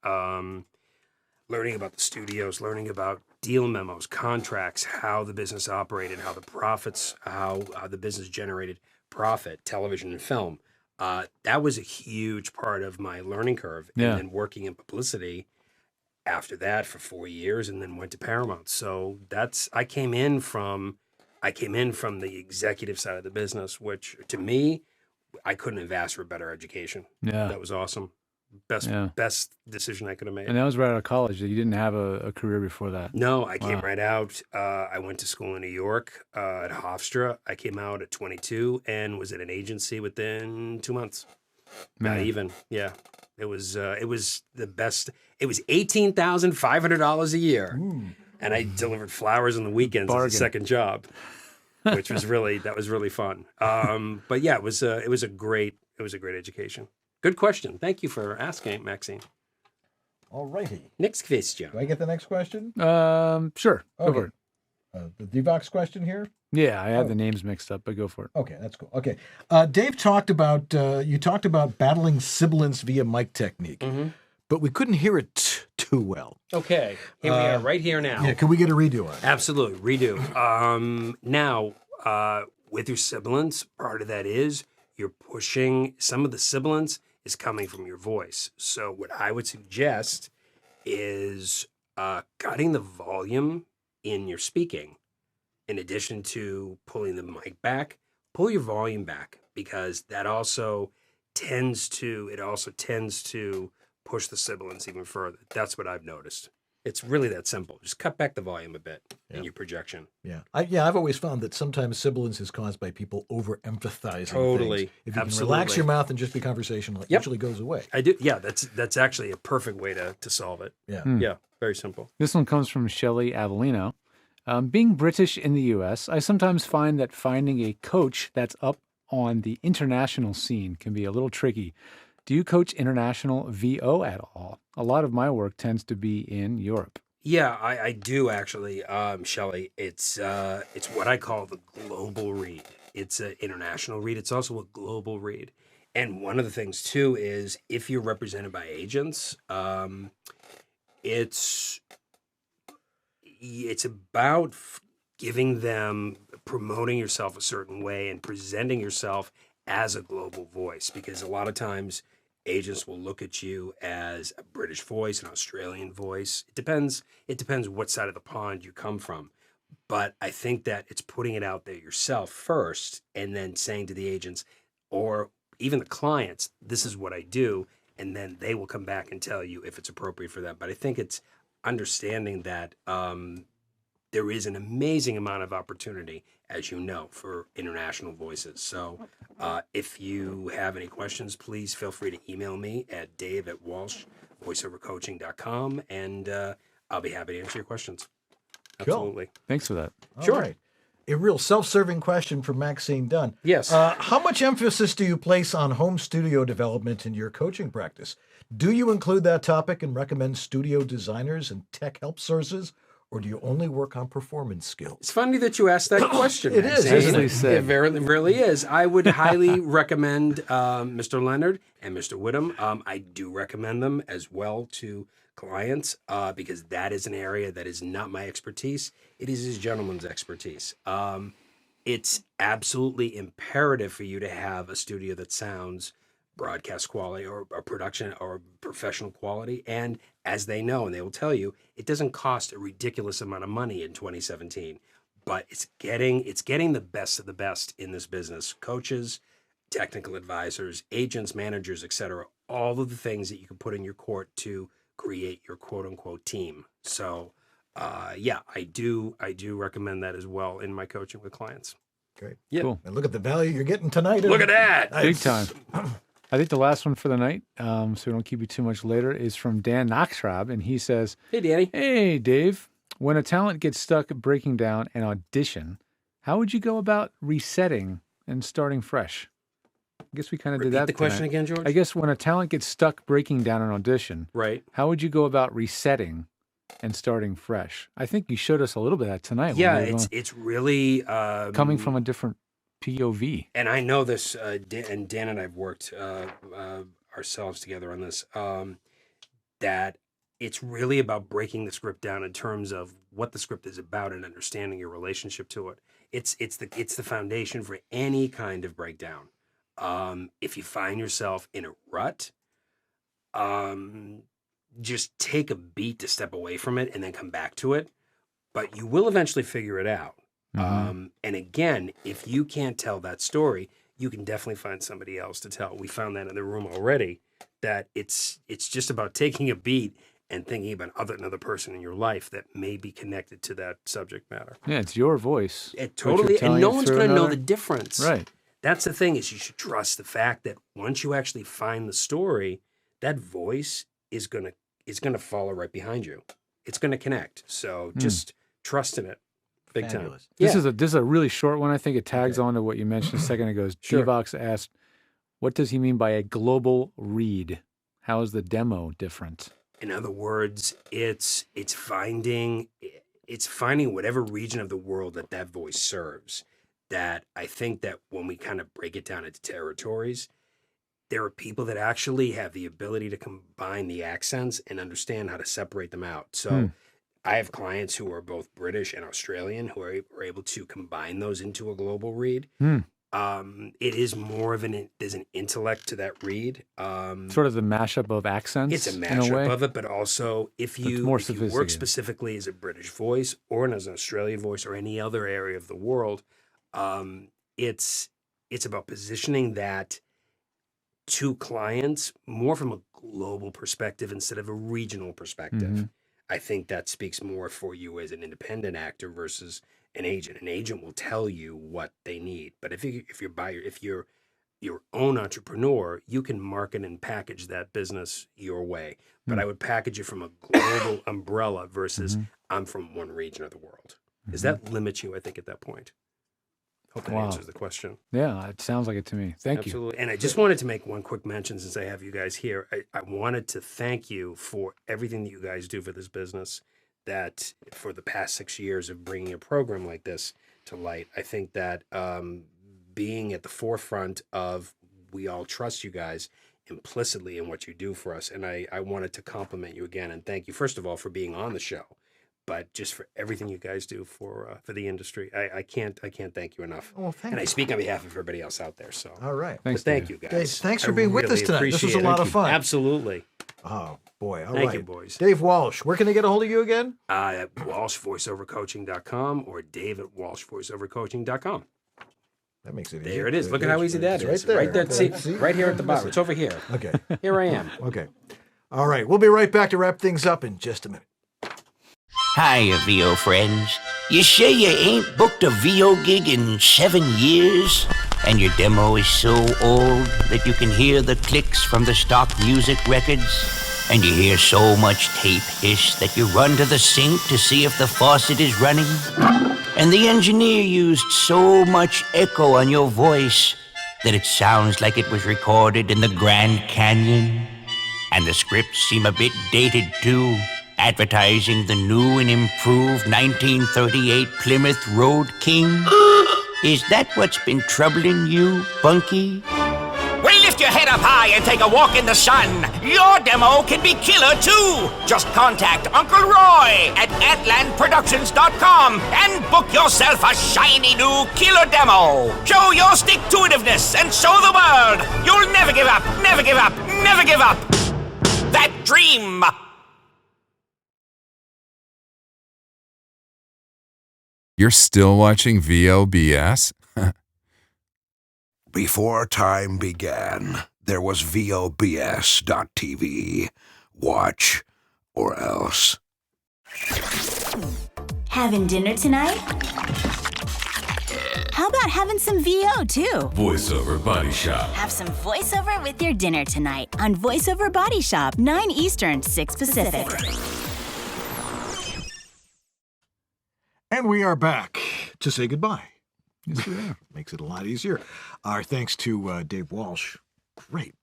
Learning about the studios, learning about deal memos, contracts, how the business operated, how the profits, how the business generated profit, television and film. That was a huge part of my learning curve. Yeah. And then working in publicity after that for 4 years, and then went to Paramount. So I came in from the executive side of the business, which to me, I couldn't have asked for a better education. Yeah. That was awesome. Best decision I could have made. And that was right out of college. You didn't have a career before that. No, I came right out. I went to school in New York at Hofstra. I came out at 22 and was at an agency within 2 months. Man. Not even. Yeah. It was the best. It was $18,500 a year. And I delivered flowers on the weekends as a second job, which was really fun. But yeah, it was a great education. Good question. Thank you for asking, Maxine. All righty. Next question. Do I get the next question? Sure. Go for it. The Devox question here? Yeah, I had the names mixed up, but go for it. Okay, that's cool. Okay. Dave talked about, you talked about battling sibilance via mic technique, but we couldn't hear it too well. Okay. Here we are, right here now. Yeah, can we get a redo on it? Absolutely. Redo. Now, with your sibilance, part of that is you're pushing, some of the sibilance is coming from your voice. So what I would suggest is cutting the volume in your speaking. In addition to pulling the mic back, pull your volume back, because that also tends to push the sibilance even further. That's what I've noticed. It's really that simple. Just cut back the volume a bit in your projection. Yeah. I've always found that sometimes sibilance is caused by people overemphasizing Totally. things. If you can relax your mouth and just be conversational, it usually goes away. I do. Yeah, that's actually a perfect way to solve it. Yeah. Yeah, very simple. This one comes from Shelley Avellino. Being British in the U.S., I sometimes find that finding a coach that's up on the international scene can be a little tricky. Do you coach international VO at all? A lot of my work tends to be in Europe. Yeah, I do actually, Shelley. It's what I call the global read. It's an international read. It's also a global read. And one of the things too is if you're represented by agents, it's about giving them, promoting yourself a certain way and presenting yourself as a global voice, because a lot of times agents will look at you as a British voice, an Australian voice. It depends what side of the pond you come from. But I think that it's putting it out there yourself first and then saying to the agents or even the clients, this is what I do. And then they will come back and tell you if it's appropriate for them. But I think it's understanding that there is an amazing amount of opportunity, as you know, for international voices. So if you have any questions, please feel free to email me at dave@walsh.voiceovercoaching.com, and I'll be happy to answer your questions. Cool. Absolutely. Thanks for that. Sure. All right. A real self-serving question from Maxine Dunn. Yes. How much emphasis do you place on home studio development in your coaching practice? Do you include that topic and recommend studio designers and tech help sources, or do you only work on performance skills? It's funny that you asked that question. It is, Maxine. isn't it? It really is. I would highly recommend Mr. Leonard and Mr. Whittam. I do recommend them as well to clients because that is an area that is not my expertise. It is this gentleman's expertise. It's absolutely imperative for you to have a studio that sounds broadcast quality or production or professional quality. And as they know, and they will tell you, it doesn't cost a ridiculous amount of money in 2017, but it's getting the best of the best in this business. Coaches, technical advisors, agents, managers, etc. All of the things that you can put in your court to create your quote unquote team. So yeah, I do recommend that as well in my coaching with clients. Great. Yeah. Cool. And look at the value you're getting tonight. Look at that. Big time. I think the last one for the night, so we don't keep you too much later, is from Dan Knoxrab, and he says, "Hey, Danny. Hey, Dave. When a talent gets stuck breaking down an audition, how would you go about resetting and starting fresh?" I guess we kind of did that. Repeat the question again, George. I guess when a talent gets stuck breaking down an audition, right? How would you go about resetting and starting fresh? I think you showed us a little bit of that tonight. Yeah, it's really coming from a different POV. And I know this, and Dan and I've worked ourselves together on this, that it's really about breaking the script down in terms of what the script is about and understanding your relationship to it. It's the foundation for any kind of breakdown. If you find yourself in a rut, just take a beat to step away from it and then come back to it. But you will eventually figure it out. And again, if you can't tell that story, you can definitely find somebody else to tell. We found that in the room already, that it's just about taking a beat and thinking about another person in your life that may be connected to that subject matter. Yeah, it's your voice. It totally, and no one's going to know the difference. Right. That's the thing, is you should trust the fact that once you actually find the story, that voice is going to follow right behind you. It's going to connect. So just trust in it. Big time. This is a really short one. I think it tags on to what you mentioned a second ago. Sure. Devox asked, what does he mean by a global read? How is the demo different? In other words, it's finding whatever region of the world that voice serves. That I think that when we kind of break it down into territories, there are people that actually have the ability to combine the accents and understand how to separate them out. So I have clients who are both British and Australian who are able to combine those into a global read. It is more of there's an intellect to that read. Sort of the mashup of accents. It's a mashup of it, but also if you work specifically as a British voice or as an Australian voice or any other area of the world, it's about positioning that to clients more from a global perspective instead of a regional perspective. I think that speaks more for you as an independent actor versus an agent. An agent will tell you what they need, but if you're your own entrepreneur, you can market and package that business your way. But I would package it from a global umbrella versus I'm from one region of the world, because that limits you, I think, at that point. Hope that answers the question. Yeah, it sounds like it to me. Thank you. Absolutely. And I just wanted to make one quick mention since I have you guys here. I wanted to thank you for everything that you guys do for this business. that for the past 6 years of bringing a program like this to light, I think that being at the forefront of, we all trust you guys implicitly in what you do for us. And I wanted to compliment you again and thank you, first of all, for being on the show, but just for everything you guys do for the industry. I can't thank you enough. Oh, thank and you. I speak on behalf of everybody else out there. So all right. Thanks, thank you guys. Dave, thanks for being with us tonight. This was a lot of fun. Absolutely. Oh boy. All Thank right. you, boys. Dave Walsh, where can they get a hold of you again? At WalshVoiceOverCoaching.com or Dave at WalshVoiceOverCoaching.com. That makes it easy. There it is. Look at how easy that is. Right there. See, right here at the bottom. It's over here. Okay. Here I am. Okay. All right. We'll be right back to wrap things up in just a minute. Hiya, VO friends. You sure you ain't booked a VO gig in 7 years? And your demo is so old that you can hear the clicks from the stock music records? And you hear so much tape hiss that you run to the sink to see if the faucet is running? And the engineer used so much echo on your voice that it sounds like it was recorded in the Grand Canyon? And the scripts seem a bit dated too, advertising the new and improved 1938 Plymouth Road King? Is that what's been troubling you, Bunky? Well, lift your head up high and take a walk in the sun. Your demo can be killer too. Just contact Uncle Roy at AtlandProductions.com and book yourself a shiny new killer demo. Show your stick-to-itiveness and show the world you'll never give up, never give up, never give up that dream. You're still watching VOBS? Before time began, there was VOBS.TV. Watch or else. Having dinner tonight? How about having some VO too? Voiceover Body Shop. Have some voiceover with your dinner tonight on Voiceover Body Shop, 9 Eastern, 6 Pacific. And we are back to say goodbye. Yes, we are. Makes it a lot easier. Our thanks to Dave Walsh. Great.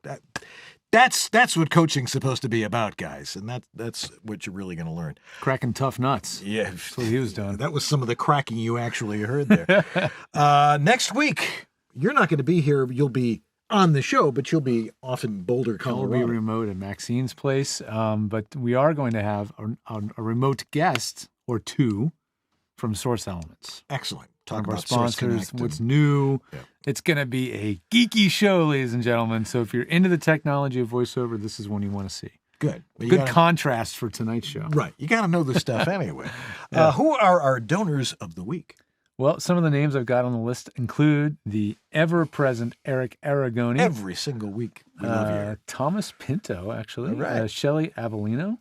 That's what coaching's supposed to be about, guys. And that's what you're really going to learn. Cracking tough nuts. Yeah. That's what he was doing. That was some of the cracking you actually heard there. Next week, you're not going to be here. You'll be on the show, but you'll be off in Boulder, Colorado. We'll be remote at Maxine's place. But we are going to have a remote guest or two from Source Elements. Excellent. Talk about our sponsors, what's new. Yeah. It's going to be a geeky show, ladies and gentlemen. So if you're into the technology of voiceover, this is one you want to see. Good. Good contrast for tonight's show. Right. You got to know this stuff anyway. Yeah. Who are our donors of the week? Well, some of the names I've got on the list include the ever-present Eric Aragoni. Every single week. We love you. Thomas Pinto, actually. Right. Shelley Avellino,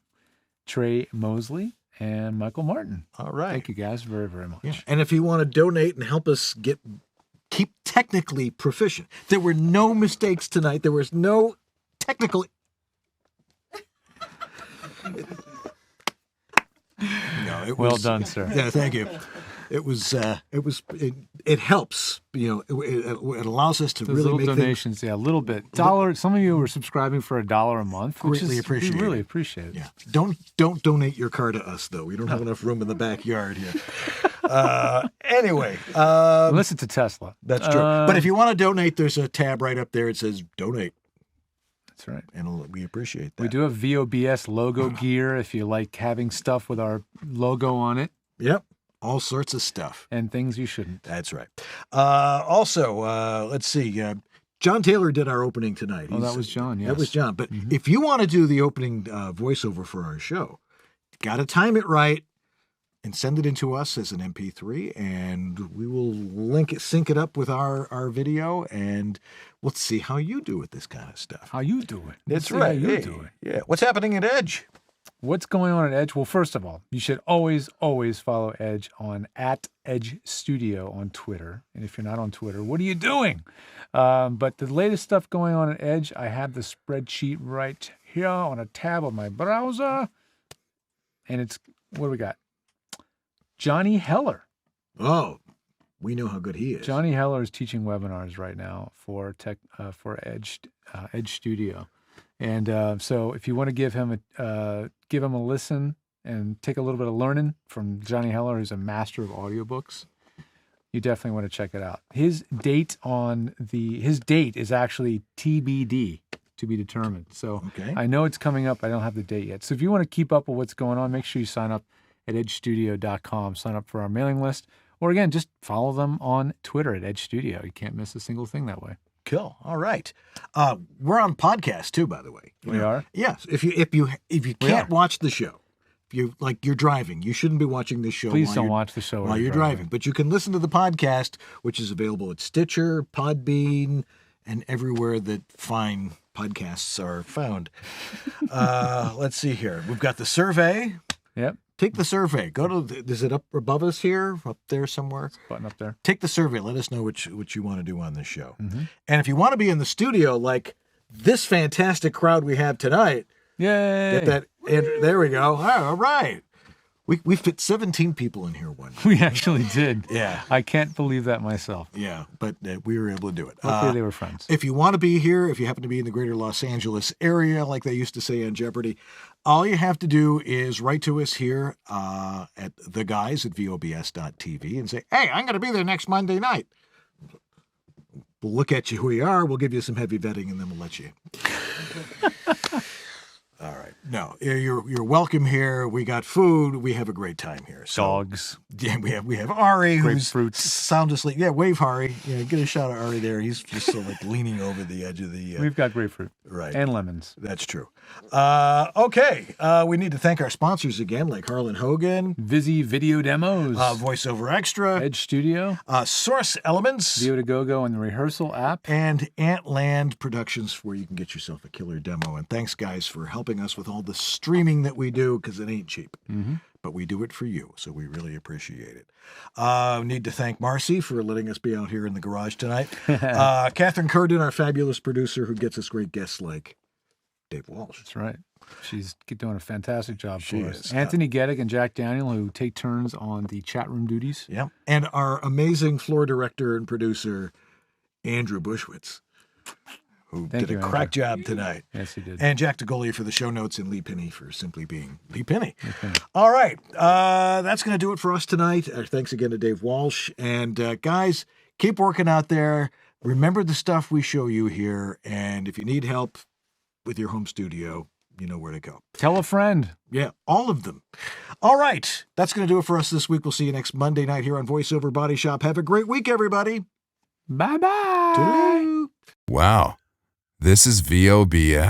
Trey Mosley, and Michael Martin. All right. Thank you guys very, very much. Yeah. And if you want to donate and help us keep technically proficient, there were no mistakes tonight. There was no technical. Well done, sir. Yeah, thank you. It helps, it allows us to Those really little make donations, a little bit. $1. Some of you were subscribing for $1 a month, which Greatly appreciate we really it. appreciate it. Yeah. Don't donate your car to us though. We don't have enough room in the backyard here. Anyway, listen to Tesla. That's true. But if you want to donate, there's a tab right up there. It says donate. That's right. And we appreciate that. We do have VOBS logo gear if you like having stuff with our logo on it. Yep. All sorts of stuff. And things you shouldn't. That's right. Also, let's see. John Taylor did our opening tonight. That was John, yes. That was John. But if you want to do the opening voiceover for our show, got to time it right and send it into us as an MP3, and we will sync it up with our video, and we'll see how you do with this kind of stuff. How you do it. That's right. How you do it. Yeah. What's happening at Edge? What's going on at Edge? Well, first of all, you should always follow Edge on @EdgeStudio on Twitter. And if you're not on Twitter, what are you doing? But the latest stuff going on at Edge, I have the spreadsheet right here on a tab of my browser. And it's, what do we got? Johnny Heller. Oh, we know how good he is. Johnny Heller is teaching webinars right now for Edge Studio. And so if you want to give him a listen and take a little bit of learning from Johnny Heller, who's a master of audiobooks, you definitely want to check it out. His date is actually TBD, to be determined. So I know it's coming up. I don't have the date yet. So if you want to keep up with what's going on, make sure you sign up at edgestudio.com. Sign up for our mailing list. Or again, just follow them on Twitter at Edge Studio. You can't miss a single thing that way. Cool. All right. We're on podcast too, by the way. We are? Yes. If you can't watch the show, you're driving, you shouldn't be watching this show. Please don't watch the show while you're driving. But you can listen to the podcast, which is available at Stitcher, Podbean, and everywhere that fine podcasts are found. Let's see here. We've got the survey. Yep. Take the survey. Is it up above us here? Up there somewhere? Button up there. Take the survey. Let us know what you want to do on this show. Mm-hmm. And if you want to be in the studio like this fantastic crowd we have tonight, yay! Get that. There we go. All right. We fit 17 people in here one night. We actually did. Yeah. I can't believe that myself. Yeah, but we were able to do it. Hopefully they were friends. If you want to be here, if you happen to be in the greater Los Angeles area, like they used to say on Jeopardy, all you have to do is write to us here at theguys@VOBS.tv and say, hey, I'm going to be there next Monday night. We'll look at you who you are. We'll give you some heavy vetting, and then we'll let you in. All right. No, you're welcome here. We got food. We have a great time here. So, dogs. Yeah, we have Ari, who's Grapefruits. sound asleep. Yeah, wave Ari. Yeah, get a shot of Ari there. He's just so leaning over the edge of the. We've got grapefruit. Right. And lemons. That's true. Okay. We need to thank our sponsors again, like Harlan Hogan, Vizzy Video Demos, VoiceOver Extra, Edge Studio, Source Elements, Vio to Go and the Rehearsal app, and Antland Productions, where you can get yourself a killer demo. And thanks, guys, for helping us with all the streaming that we do, because it ain't cheap. Mm-hmm. But we do it for you, so we really appreciate it. Need to thank Marcy for letting us be out here in the garage tonight. Catherine Curden, our fabulous producer, who gets us great guests like Dave Walsh. That's right. She's doing a fantastic job She for us. is. Anthony Geddick and Jack Daniel, who take turns on the chat room duties. Yeah. And our amazing floor director and producer, Andrew Bushwitz, who did a crack job tonight. Yes, he did. And Jack DeGolia for the show notes, and Lee Penny for simply being Lee Penny. All right. That's going to do it for us tonight. Thanks again to Dave Walsh. And guys, keep working out there. Remember the stuff we show you here. And if you need help with your home studio, you know where to go. Tell a friend. Yeah, all of them. All right. That's going to do it for us this week. We'll see you next Monday night here on VoiceOver Body Shop. Have a great week, everybody. Bye-bye. Toodaloo. Wow. This is VOBS?